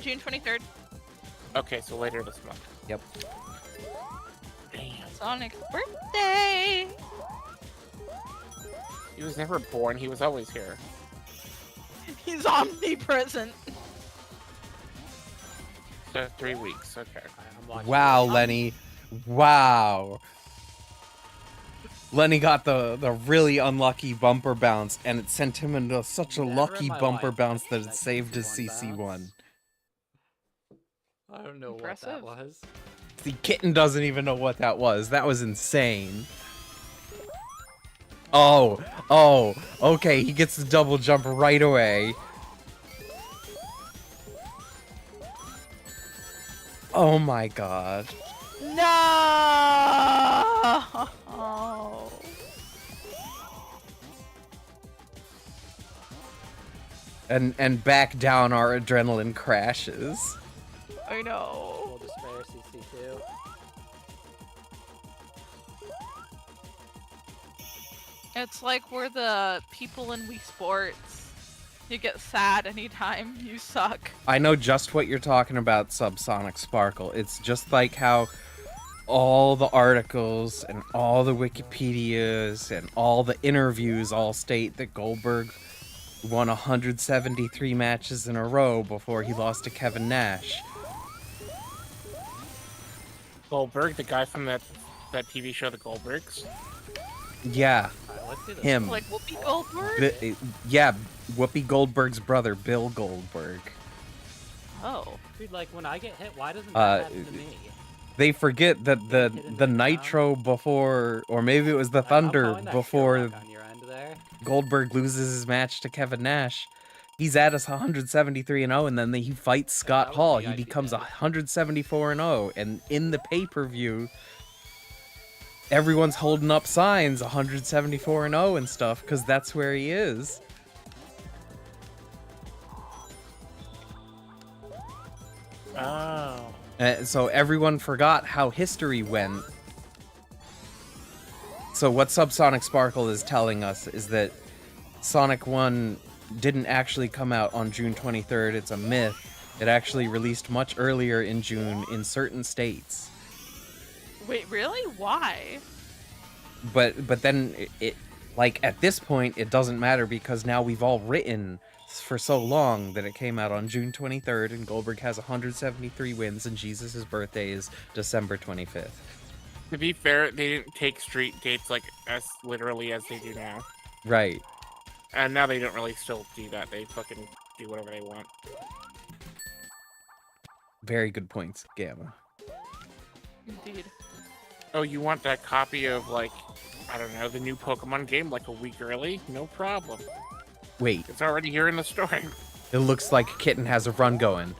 June 23rd. Okay, so later this month. Yep. Damn. Sonic's birthday. He was never born. He was always here. He's omnipresent. So 3 weeks. Okay. I'm watching Wow, it. Lenny. Wow. Lenny got the really unlucky bumper bounce, and it sent him into such a Never in lucky my bumper life bounce have that seen it that saved his CC1 CC1. I don't know Impressive. what that was. See, Kitten doesn't even know what that was. That was insane. Oh, okay, he gets the double jump right away. Oh my god. No. And back down our adrenaline crashes. I know. Full despair CC2. It's like we're the people in Wii Sports. You get sad anytime you suck. I know just what you're talking about, Subsonic Sparkle. It's just like how all the articles and all the Wikipedias and all the interviews all state that Goldberg won 173 matches in a row before he lost to Kevin Nash. Goldberg, the guy from that TV show, The Goldbergs. Yeah, Alright, let's do this. him. Like Whoopi Goldberg? Yeah, Whoopi Goldberg's brother, Bill Goldberg. Oh. Dude, like, when I get hit, why doesn't Uh, that happen to me? They forget that Hit in the the Nitro before, or maybe it was the I'm Thunder calling that before Sherlock on your end there. Goldberg loses his match to Kevin Nash. He's at us 173-0, and then he fights Scott was Hall. the He IP becomes dead. 174-0, and in the pay-per-view, everyone's holding up signs 174-0 and stuff, because that's where he is. Oh. So everyone forgot how history went. So what Subsonic Sparkle is telling us is that Sonic 1 didn't actually come out on June 23rd. It's a myth. It actually released much earlier in June in certain states. Wait, really? Why? But then it like at this point it doesn't matter because now we've all written for so long that it came out on June 23rd and Goldberg has 173 wins and Jesus' birthday is December 25th. To be fair, they didn't take street dates like as literally as they do now. Right. And now they don't really still do that. They fucking do whatever they want. Very good points, Gamma. Indeed. Oh, you want that copy of, like, I don't know, the new Pokemon game like a week early? No problem. Wait, It's already here in the store. it looks like Kitten has a run going.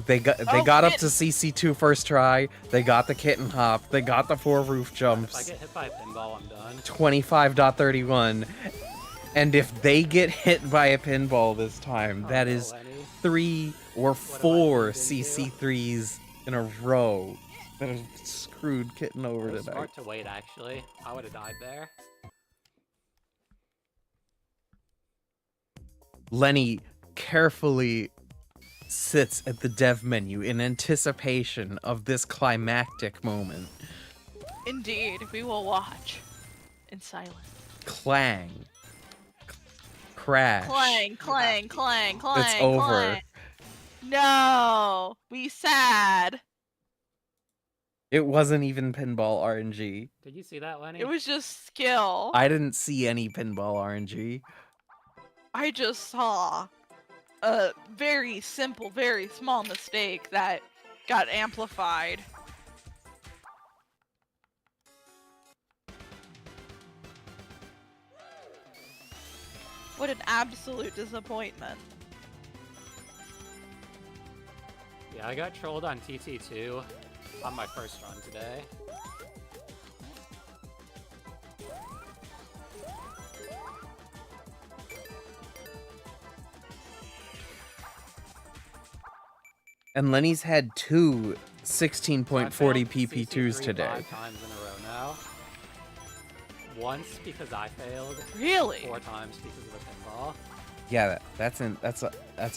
They got Oh, up Kitten. to CC2 first try. They got the Kitten hop. They got the 4 roof If I jumps. get hit by a pinball, I'm done. 25.31. And if they get hit by a pinball this time, that Oh, is Lenny. 3 or I 4 moved into? CC3s in a row that have screwed Kitten over It was tonight. smart to wait, actually. I would have died there. Lenny carefully sits at the dev menu in anticipation of this climactic moment. Indeed, we will watch in silence. Clang. Crash. Clang, clang, clang, clang. It's over. clang. No, we sad. It wasn't even pinball RNG. Did you see that, Lenny? It was just skill. I didn't see any pinball RNG. I just saw a very simple, very small mistake that got amplified. What an absolute disappointment. Yeah, I got trolled on TT2 on my first run today. And Lenny's had 2 So I 16.40 failed PP2s CC3 today. 5 times in a row now. Once because I failed, Really? 4 times because of the pinball. Yeah, that's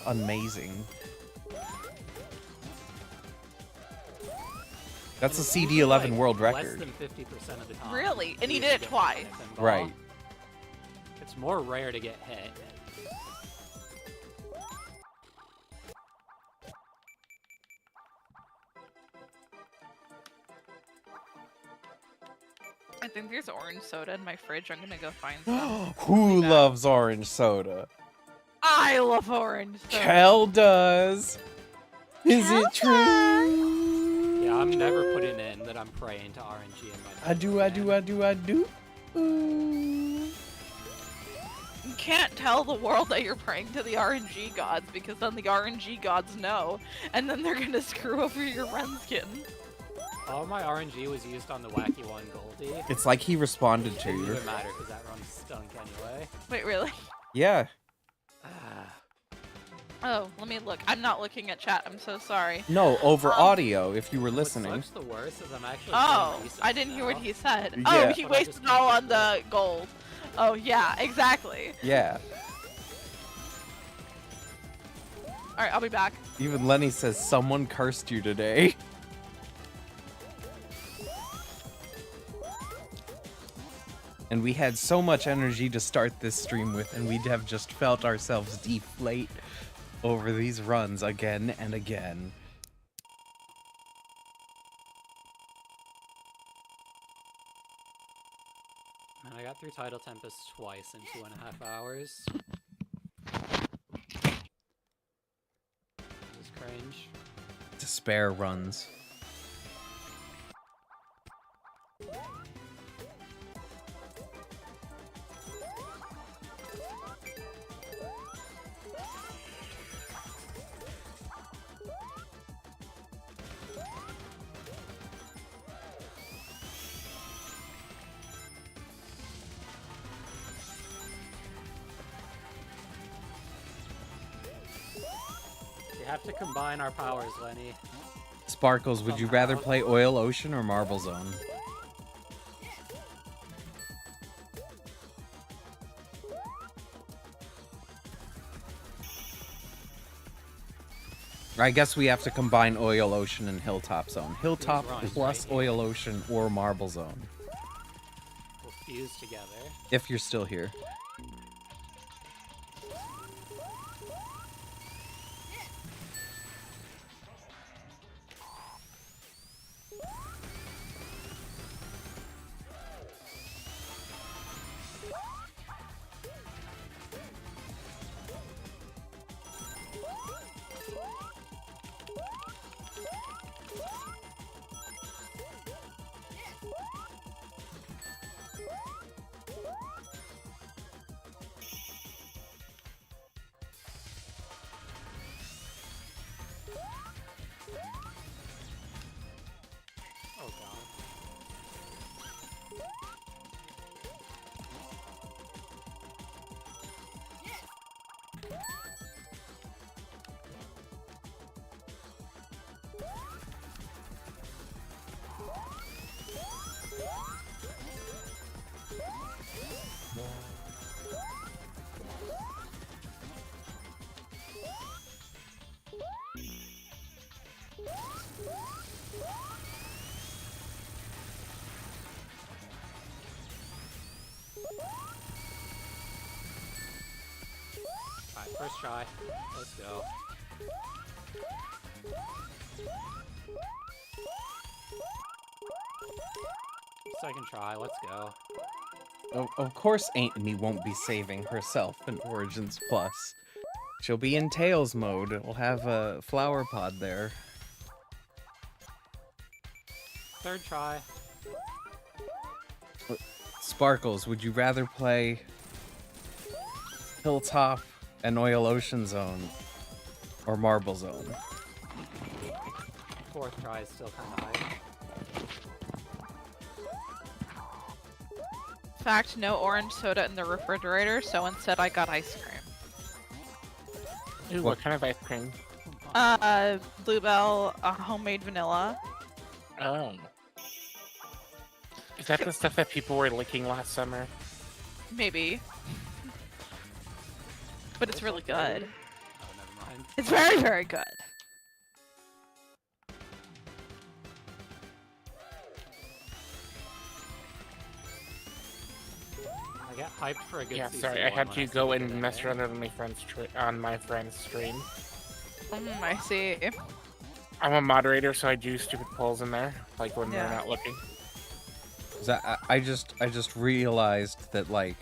amazing. That's a Usually, CD11 like, world Less record. than 50% of the time. Really? And he you did it get twice. hit by a pinball. Right. It's more rare to get hit. I think there's orange soda in my fridge. I'm gonna go find some. Who back. loves orange soda? I love orange soda. Kel does. Is Kel it true? Yeah, I'm never putting in that I'm praying to RNG in my I do. Ooh. You can't tell the world that you're praying to the RNG gods because then the RNG gods know, and then they're gonna screw over your run skin. All my RNG was used on the Wacky 1 Goldie. It's like he responded to It you. didn't matter because that run stunk anyway. Wait, really? Yeah. Ah, Oh, let me look. I'm not looking at chat. I'm so sorry. No, over audio. If you were what's listening. such the worst is I'm actually Oh, doing decent I didn't hear what now. he said. Yeah. Oh, he But I just wasted it all can't on get the gold. Oh, yeah, exactly. Yeah. Alright, I'll be back. Even Lenny says someone cursed you today. And we had so much energy to start this stream with, and we'd have just felt ourselves deflate over these runs again and again. Man, I got through Tidal Tempest twice in 2.5 hours. This is cringe. Despair runs. We have to combine our powers, Lenny. Sparkles, would you rather play Oil Ocean or Marble Zone? I guess we have to combine Oil Ocean and Hilltop Zone. Hilltop runs plus right here. Oil Ocean or Marble Zone. We'll fuse together. If you're still here. Oh god. Alright, first try. Let's go. Second try, let's go. Of course Ain't Me won't be saving herself in Origins Plus. She'll be in Tails mode. We'll have a flower pod there. Third try. Sparkles, would you rather play Hilltop and Oil Ocean Zone or Marble Zone? Fourth try is still kind of high. Fact, no orange soda in the refrigerator, so instead I got ice cream. Ooh, what kind of ice cream? Bluebell, homemade vanilla. Oh. Is that the stuff that people were licking last summer? Maybe. But it's really good. Oh, never mind. It's very, very good. I get hyped for a good Yeah, CC1 sorry, I had when to see go it and today. mess around on my friend's stream. I see. I'm a moderator, so I do stupid polls in there, like when Yeah. we're not looking. I just realized that, like,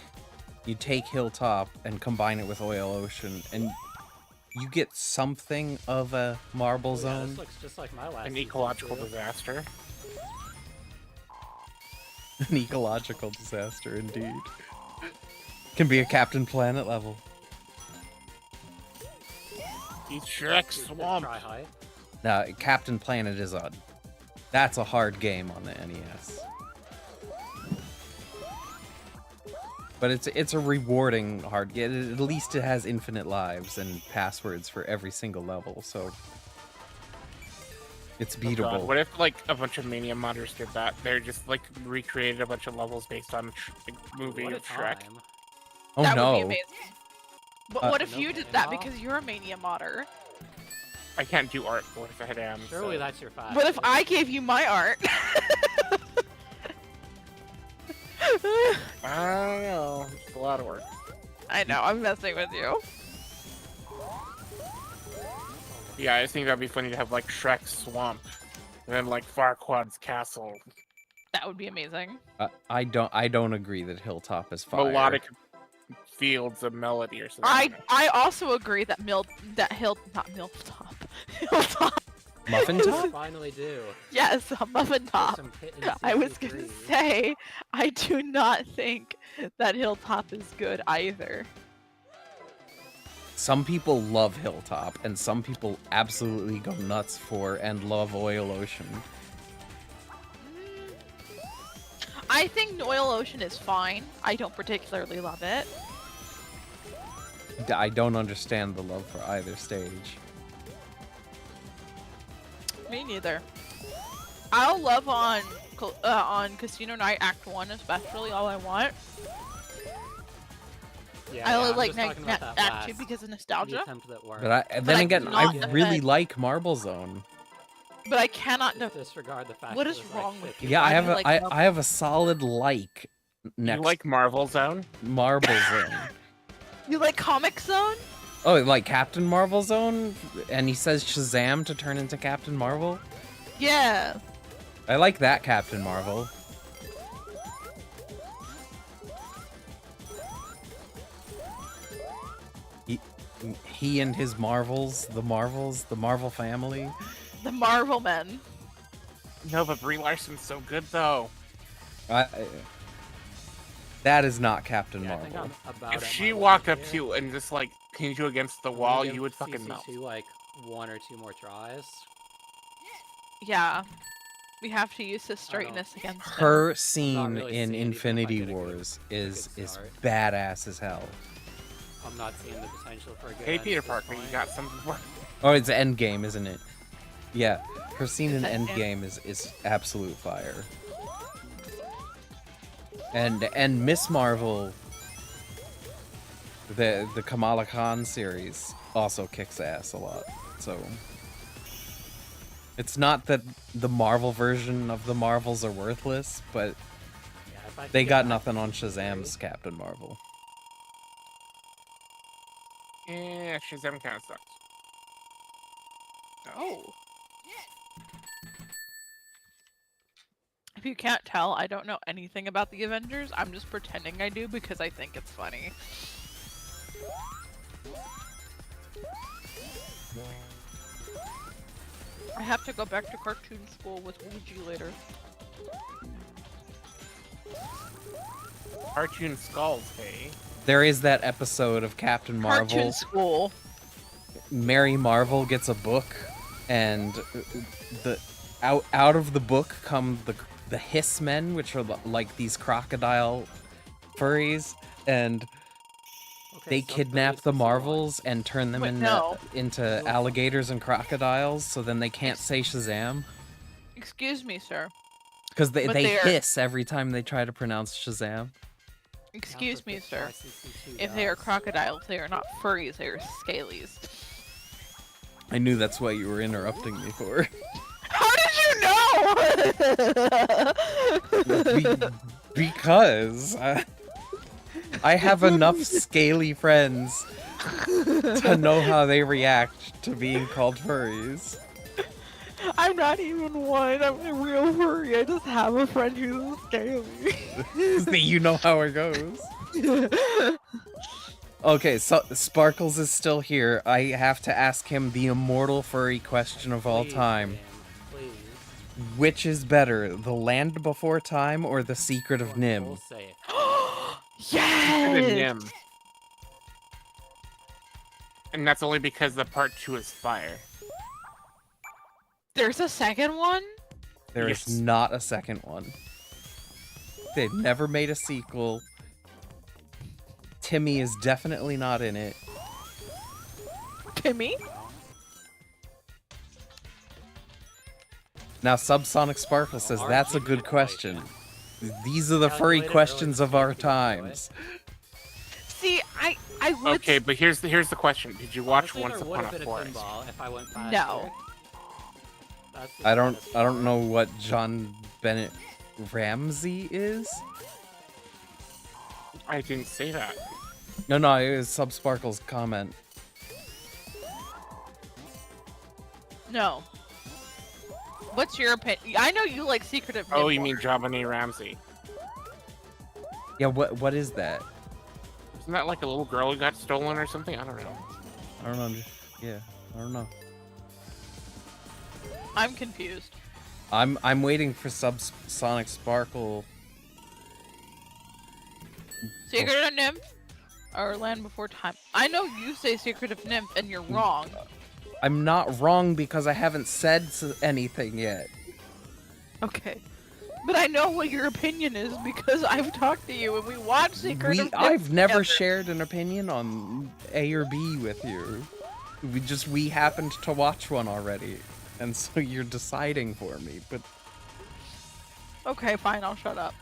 you take Hilltop and combine it with Oil Ocean, and you get something of a Marble Oh, yeah, Zone. this looks just like my last An season, ecological too. disaster. An ecological disaster, indeed. Can be a Captain Planet level. Eat Shrek Dude, Swamp. Try high. Now, Captain Planet is a... That's a hard game on the NES. But it's a rewarding hard game. At least it has infinite lives and passwords for every single level, so... It's Oh God, beatable. what if like a bunch of Mania modders did that? They're just like recreated a bunch of levels based on the movie What a of Shrek. time. Oh that no. would be amazing. But what if No you did game that off? because you're a Mania modder? I can't do art for if I am. Surely so. that's your fast. What if I gave you my art? I don't know. It's a lot of work. I know, I'm messing with you. Yeah, I think that'd be funny to have like Shrek Swamp, and then like Farquaad's Castle. That would be amazing. I don't agree that Hilltop is fire. Melodic fields of melody or something. I also agree that not Hilltop. Hilltop. Muffin Oh, Top? we finally do. Yes, a muffin top. Some hit in I was gonna 63. say, I do not think that Hilltop is good either. Some people love Hilltop, and some people absolutely go nuts for and love Oil Ocean. I think Oil Ocean is fine. I don't particularly love it. I don't understand the love for either stage. Me neither. I'll love on Casino Night Act 1 especially all I want. Yeah, I yeah, only I'm like just talking about that Act 2 last- because of the nostalgia. attempt that worked. But then I again, cannot I really defend- like Marble Zone. But I cannot Disregard the fact What that is it was, like, wrong with 50. you? Yeah, I I have do a, like I, Marble- I have a solid like You next like Marvel Zone? Marble Zone. You like Comic Zone? Oh, like Captain Marvel Zone? And he says Shazam to turn into Captain Marvel? Yeah. I like that Captain Marvel. He and his Marvels, the Marvel family. The Marvel Men. No, but Brie Larson's so good though. That is not Captain Yeah, I think Marvel. I'm about If at she my walked limit up to here. you and just like pinned you against the I'm gonna wall, give you would fucking melt. CC2 like 1 or 2 more tries. Yeah. We have to use his straightness against him. Her scene really in seeing anything if I Infinity get a good- Wars is good start. badass as hell. I'm not seeing the potential for a good Hey end Peter at this Parker, you point. got something for Oh, it's Endgame, isn't it? Yeah, her scene in It's Endgame is absolute fire. And Miss Marvel, the Kamala Khan series also kicks ass a lot. So it's not that the Marvel version of the Marvels are worthless, but Yeah, if I could they get got back nothing to on season Shazam's 3, Captain Marvel. Yeah, Shazam kind of sucks. Oh. If you can't tell, I don't know anything about the Avengers. I'm just pretending I do because I think it's funny. I have to go back to cartoon school with Ouija later. Cartoon Skulls, hey. There is that episode of Captain Marvel. Cartoon school. Mary Marvel gets a book, and the out of the book come the Hiss Men, which are like these crocodile furries, and Okay, they so kidnap please, the season Marvels and turn them Wait, into no. into alligators and crocodiles, so then they can't say Shazam Excuse me, sir. because But they they are- hiss every time they try to pronounce Shazam. 1. Excuse Not me, that sir. CC2 If they are does. crocodiles, they are not furries, they are scalies. I knew that's what you were interrupting me for. How did you know? Because I have enough scaly friends to know how they react to being called furries. I'm not even one. I'm a real furry. I just have a friend who's scaly. You know how it goes. Okay, so Sparkles is still here. I have to ask him the immortal furry question of all Please, time. game, please. Which is better, The Land Before Time or The Secret of Full Nim? safe. And Yes. Nim. And that's only because the part 2 is fire. There's a second one? There is Yes. not a second one. They've never made a sequel. Timmy is definitely not in it. Timmy? Now, Subsonic Sparkle says Well, that's a RG good question. These are the furry Calculated questions really of our quickly, by the way. See, times. I would. Okay, but here's the question. Did you watch Honestly, Once there Upon would've a been Forest? pinball if I went faster. No. That's the I don't saddest know part. what John Bennett Ramsey is. I didn't say that. No, it was Subsparkle's comment. No. What's your opinion? I know you like Secret of Oh, Nim you mean more. JonBenet Ramsey? Yeah, what is that? Isn't that like a little girl who got stolen or something? I don't know. I don't know. Yeah, I don't know. I'm confused. I'm waiting for Subsonic Sparkle. Secret of Nymph or Land Before Time? I know you say Secret of Nymph and you're wrong. I'm not wrong because I haven't said anything yet. Okay. But I know what your opinion is because I've talked to you and we watched Secret of Nymph. I've never together. shared an opinion on A or B with you. We happened to watch one already, and so you're deciding for me. But Okay, fine, I'll shut up.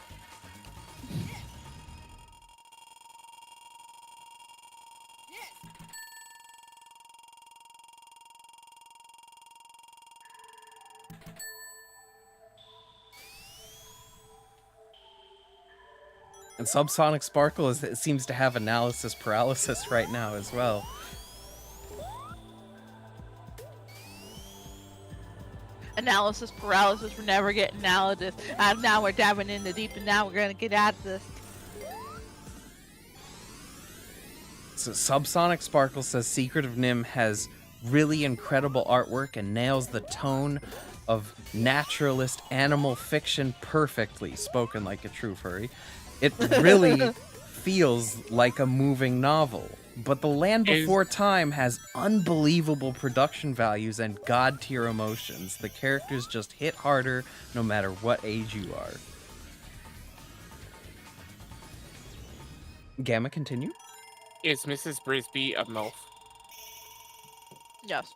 and Subsonic Sparkle it seems to have analysis paralysis right now as well. Analysis paralysis, we're never getting out of this. And now we're diving in the deep and now we're gonna get out of this. So Subsonic Sparkle says Secret of Nim has really incredible artwork and nails the tone of naturalist animal fiction perfectly, spoken like a true furry. It really feels like a moving novel. But The Land Before Time has unbelievable production values and god-tier emotions. The characters just hit harder no matter what age you are. Gamma, continue. Is Mrs. Brisby a MILF? Yes.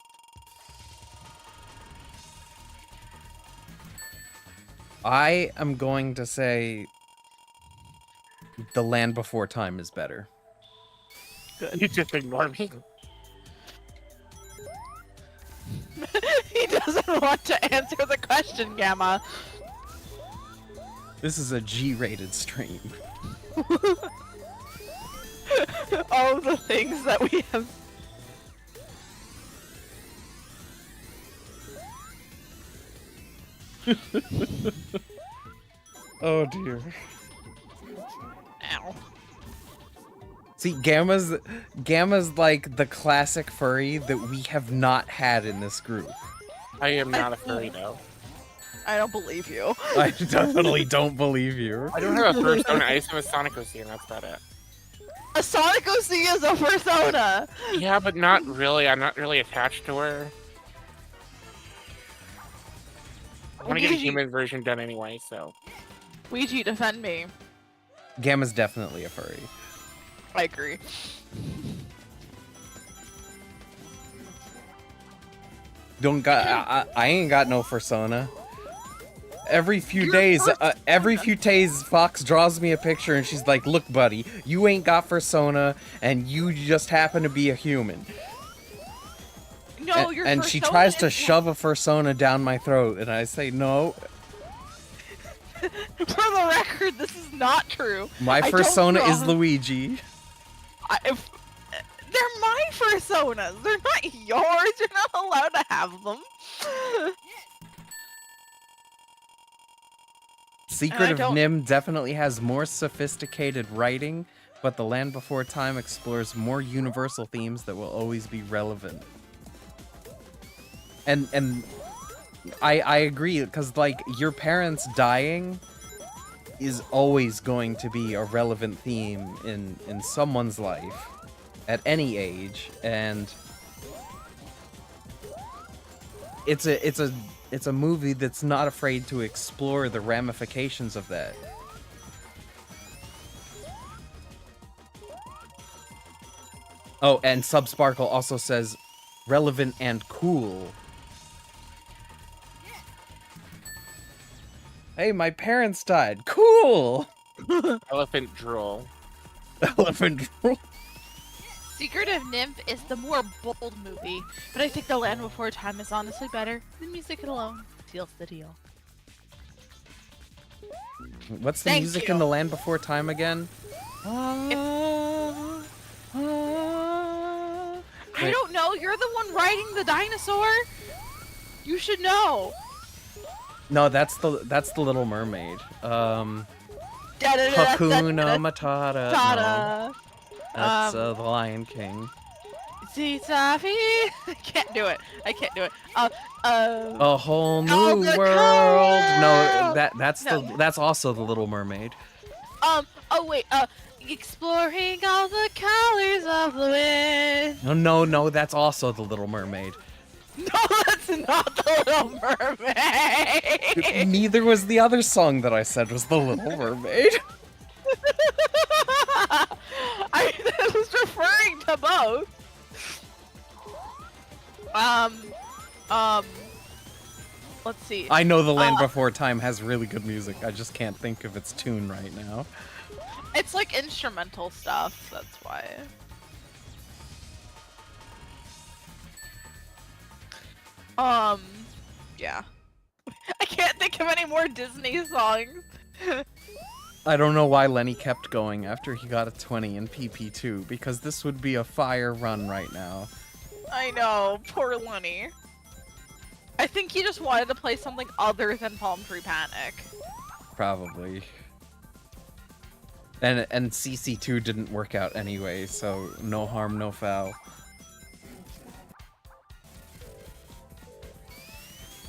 I am going to say The Land Before Time is better. You just ignore me. He doesn't want to answer the question, Gamma. This is a G-rated stream. All the things that we have. Oh dear. Ow. See, Gamma's like the classic furry that we have not had in this group. I am not a furry though. I don't believe you. I definitely don't believe you. I don't have a persona. I just have a Sonic OC, and that's about it. A Sonic OC is a persona! Yeah, but not really. I'm not really attached to her. I want to get a Ouija- human version done anyway, so. Ouija, defend me. Gamma's definitely a furry. I agree. I ain't got no persona. Every few days, Fox draws me a picture and she's like, "Look, buddy, you ain't got persona, and you just happen to be a human." No, your And she persona tries to is- shove a persona down my throat, and I say, "No, For the record, this is not true. my I don't persona is draw- Luigi." They're my personas. They're not yours. You're not allowed to have them. Secret of don't- Nim definitely has more sophisticated writing, but The Land Before Time explores more universal themes that will always be relevant. And I agree, because like your parents dying is always going to be a relevant theme in someone's life at any age, and it's a movie that's not afraid to explore the ramifications of that. Oh, and Subsparkle also says relevant and cool. Hey, my parents died. Cool. Elephant drool. Elephant drool. Secret of Nymph is the more bold movie, but I think The Land Before Time is honestly better. The music alone seals the deal. What's the Thank music you. in The Land Before Time again? I don't know. You're the one riding the dinosaur. You should know. No, that's the Little Mermaid. Hakuna Matata. No, Tada. that's The Lion King. See, Safi. I can't do it. A whole new Oh, world. the No, color! that's also The Little Mermaid. Oh wait. Exploring all the colors of the wind. No, that's also The Little Mermaid. No, that's not the Little Mermaid. Neither was the other song that I said was The Little Mermaid. I was referring to both. Let's see. I know The Land Before Time has really good music. I just can't think of its tune right now. It's like instrumental stuff. That's why. Yeah. I can't think of any more Disney songs. I don't know why Lenny kept going after he got a 20 in PP2, because this would be a fire run right now. I know, poor Lenny. I think he just wanted to play something other than Palm Tree Panic. Probably. And CC2 didn't work out anyway, so no harm, no foul.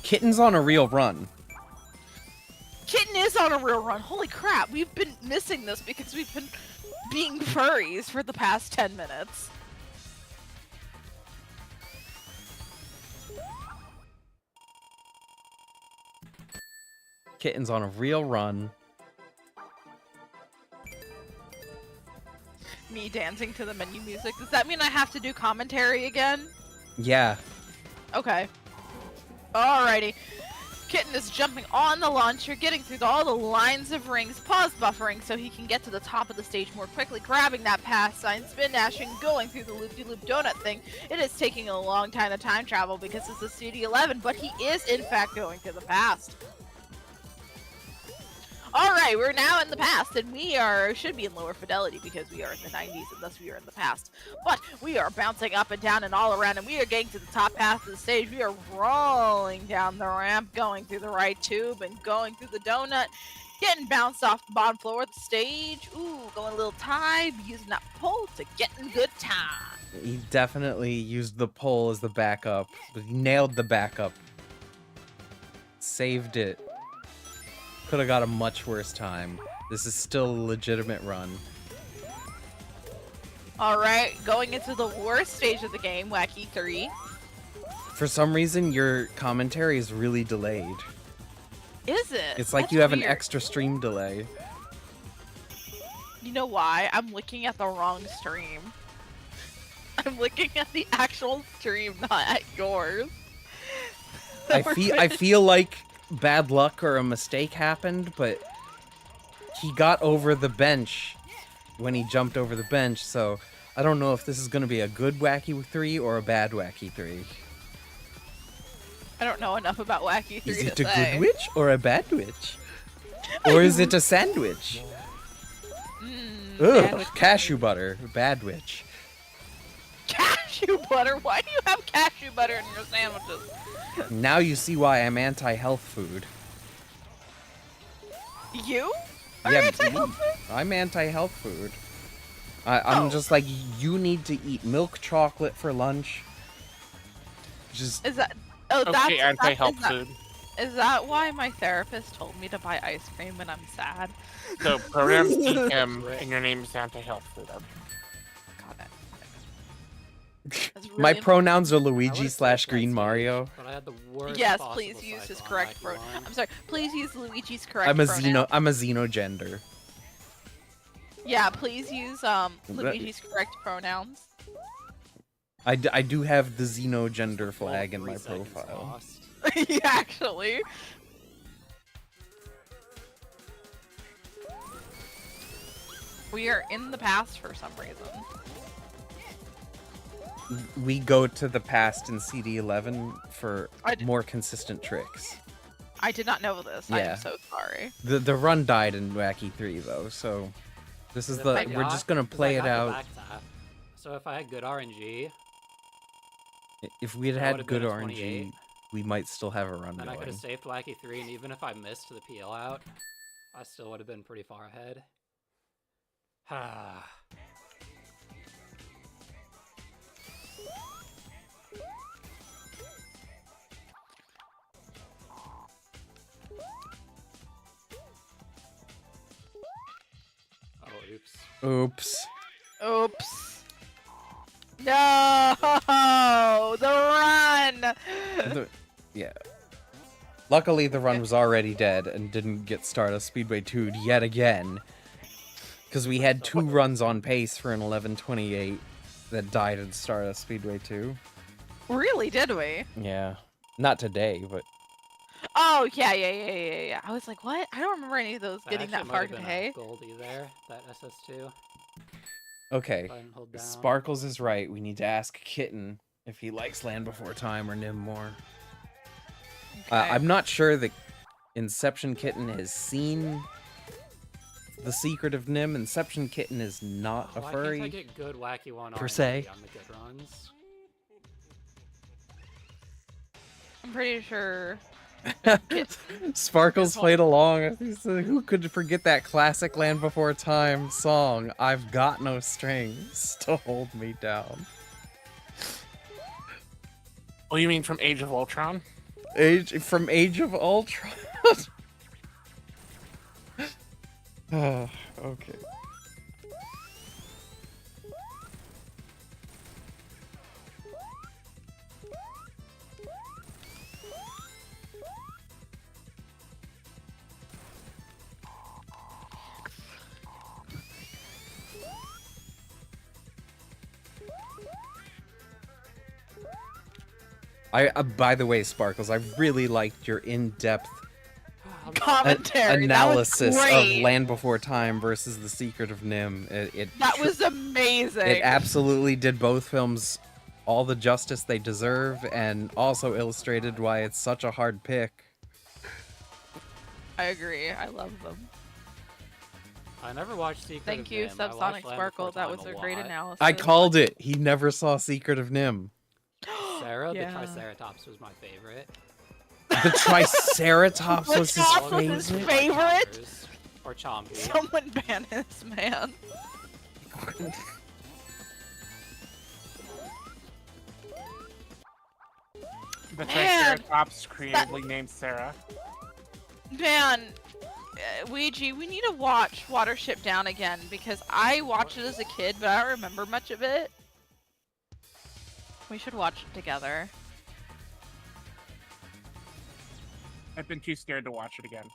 Kitten's on a real run. Kitten is on a real run. Holy crap, we've been missing this because we've been being furries for the past 10 minutes. Kitten's on a real run. Me dancing to the menu music. Does that mean I have to do commentary again? Yeah. Okay. Alrighty. Kitten is jumping on the launcher, getting through all the lines of rings, pause buffering so he can get to the top of the stage more quickly, grabbing that pass sign, spin dashing, going through the loop-de-loop donut thing. It is taking a long time to time travel because it's a CD11, but he is in fact going to the past. Alright, we're now in the past, and we should be in lower fidelity because we are in the 90s, and thus we are in the past. But we are bouncing up and down and all around, and we are getting to the top half of the stage. We are rolling down the ramp, going through the right tube, and going through the donut, getting bounced off the bottom floor of the stage. Ooh, going a little time, using that pole to get in good time. He definitely used the pole as the backup, but he nailed the backup. Saved it. Could have got a much worse time. This is still a legitimate run. Alright, going into the worst stage of the game, Wacky 3. For some reason, your commentary is really delayed. Is it? It's like That's you have an weird. extra stream delay. You know why? I'm looking at the wrong stream. I'm looking at the actual stream, not at yours. I feel like bad luck or a mistake happened, but he got over the bench when he jumped over the bench, so I don't know if this is going to be a good Wacky 3 or a bad Wacky 3. I don't know enough about Wacky 3 Is it to a say. good witch or a bad witch? Or is it a sandwich? Ugh, Sandwich. cashew butter, bad witch. Cashew butter? Why do you have cashew butter in your sandwiches? Now you see why I'm anti-health food. You? Are Yeah, you anti-health food? I'm anti-health food. I'm Oh. just like, you need to eat milk chocolate for lunch. Just Is that? Oh, Okay, anti-health is that, food. is that why my therapist told me to buy ice cream when I'm sad? So pronouns he, him, Right. and your name is anti-health food. Okay. Got it. That's my really pronouns are I Luigi would've / saved Green that Mario. stage, but I had the worst Yes, possible please use his cycle on correct Wacky pronoun. One. I'm sorry. Please use Luigi's correct I'm a pronoun. xenogender. Yeah, please use Luigi's correct pronouns. I do have the xenogender Full flag in 3 my seconds profile. lost. Yeah, actually. We are in the past for some reason. We go to the past in CD11 for I d- more consistent tricks. I did not know this. I Yeah. am so sorry. The run died in Wacky 3 though, so this is If the I we're got- just gonna 'cause I play it got the out. back tap. So if I had good RNG, If we had that had would've been good a RNG, 28. we might still have a run then I could going. have saved Wacky 3, and even if I missed the PL out, I still would have been pretty far ahead. Ah. Oh, oops. Oops. Oops. No! The run! Yeah. Luckily, the run was already dead and didn't get Stardust Speedway 2'd yet again. Because we had 2 runs on pace for an 11:28 that died in Stardust Speedway 2. Really, did we? Yeah. Not today, but Oh, yeah. I was like, what? I don't remember any of those getting that actually far might have been today. a Goldie there, that SS2. okay. If I didn't hold down. Sparkles is right. We need to ask Kitten if he likes Land Before Time or Nim more. Okay. I'm not sure that Inception Kitten has seen The Secret of Nim. Inception Kitten is not a Why furry. can't I get good Wacky 1 per RNG se. on the good runs? I'm pretty sure. Sparkles played along. He said, who could forget that classic Land Before Time song? I've got no strings to hold me down. Oh, you mean from Age of Ultron? From Age of Ultron. Okay. By the way, Sparkles, I really liked your in-depth Commentary. analysis that was of great. Land Before Time versus The Secret of Nim. That was amazing. It absolutely did both films all the justice they deserve, and also illustrated why it's such a hard pick. I agree. I love them. I never watched Secret Thank of you, Nim. I watched Subsonic Land Sparkle. Before That Time was a great lot. analysis. I called it. He never saw Secret of Nim. Sarah, Yeah. the Triceratops was my favorite. The Triceratops was his Triceratops was his favorite. favorite? Or Chompy. Someone ban this man. The Man, Triceratops creatively named Sarah. Man, Ouija, we need to watch Watership Down again because I watched it as a kid, but I don't remember much of it. We should watch it together. I've been too scared to watch it again.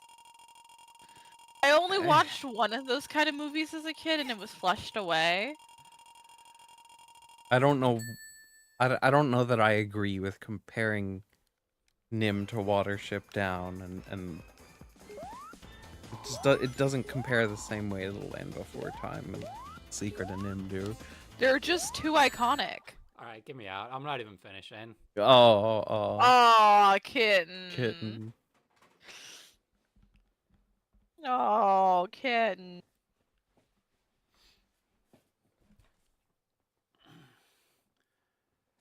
I only watched one of those kind of movies as a kid, and it was Flushed Away. I don't know. I don't know that I agree with comparing Nim to Watership Down, and it doesn't compare the same way to The Land Before Time and Secret of Nim do. They're just too iconic. Alright, get me out. I'm not even finishing. Oh, Aw, kitten. kitten. Oh, kitten.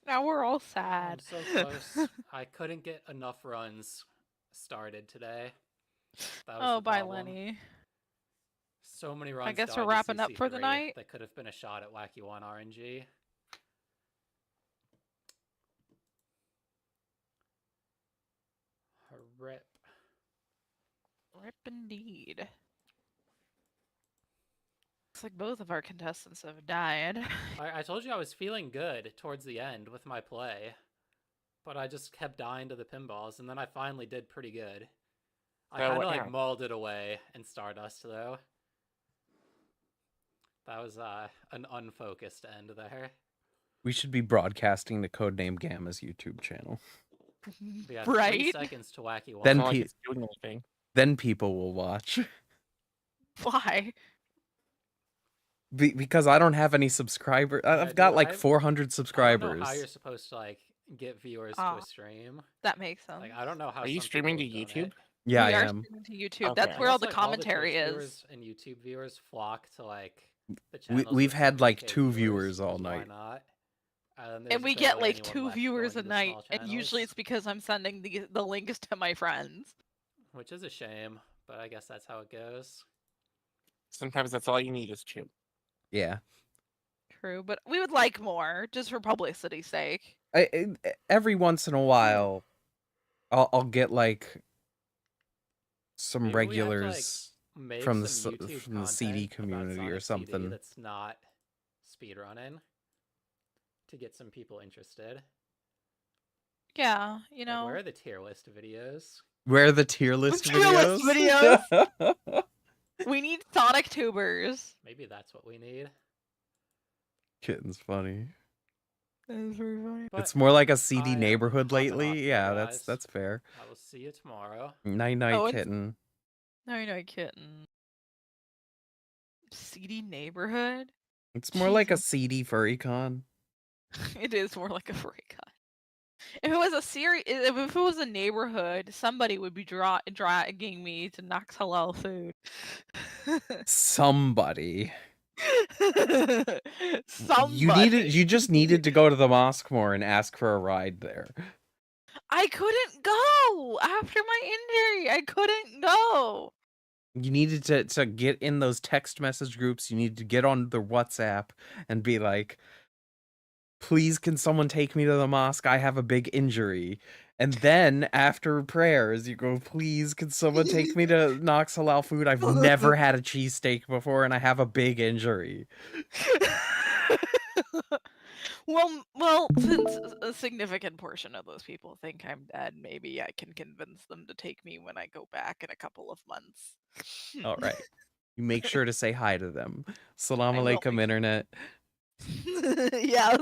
Now we're all I'm sad. so close. I couldn't get enough runs started today. That was Oh, the bye, problem. Lenny. So many runs. guess died we're to wrapping up for the CC3 night. That could have been a shot at Wacky 1 RNG. Rip. Rip indeed. Looks like both of our contestants have died. I told you I was feeling good towards the end with my play, but I just kept dying to the pinballs, and then I finally did pretty good. I So kind of what like now? mauled it away in Stardust though. That was an unfocused end there. We should be broadcasting to Codename Gamma's YouTube channel. We have 3 Right? seconds to Wacky 1. Then It's not like pe- it's doing anything. Then people will watch. Why? Because I don't have any subscribers. Yeah, I've got dude, like I've- 400 I don't subscribers. know how you're supposed to like get viewers to Ah. a stream. That makes sense. Like I don't know how. Are you some streaming to people have done YouTube? it. Yeah, we I are am. streaming to YouTube. Okay. That's I where all guess, the like, commentary Twitch is. viewers and YouTube viewers flock to like the channels. We've with had some like UK 2 viewers all because why night. not? And we there's get barely like anyone 2 left viewers going a to the night, small and usually channels, it's because I'm sending the links to my friends. which is a shame, but I guess that's how it goes. Sometimes that's all you need is Chip. Yeah. True, but we would like more, just for publicity's sake. Every once in a while, I'll get like some Maybe we have to, like, regulars Make from the some s- YouTube from the CD content about community or Sonic CD something. that's not speedrunning to get some people interested. Yeah, you Like, know. where are the tier list videos? Where are the tier list tier list videos? We need Sonic tubers. Maybe that's what we need. Kitten's funny. That is very funny. But It's more like a CD I am neighborhood hopping off lately. here, Yeah, guys. that's fair. I will see you tomorrow. Night night, Oh, and- kitten. No, you're not kidding. CD neighborhood? It's more like a Jesus. CD furry-con. It is more like a furry con. If it was a if it was a neighborhood, somebody would be dragging me to Knox Halal food. Somebody. Somebody. You just needed to go to the mosque more and ask for a ride there. I couldn't go after my injury. I couldn't go. You needed to get in those text message groups. You needed to get on the WhatsApp and be like, please, can someone take me to the mosque? I have a big injury. And then after prayers, you go, please, can someone take me to Knox Halal Food? I've never had a cheesesteak before and I have a big injury. Well, since a significant portion of those people think I'm dead, maybe I can convince them to take me when I go back in a couple of months. All right. You make sure to say hi to them. Salam I will alaikum, make- internet. Yes.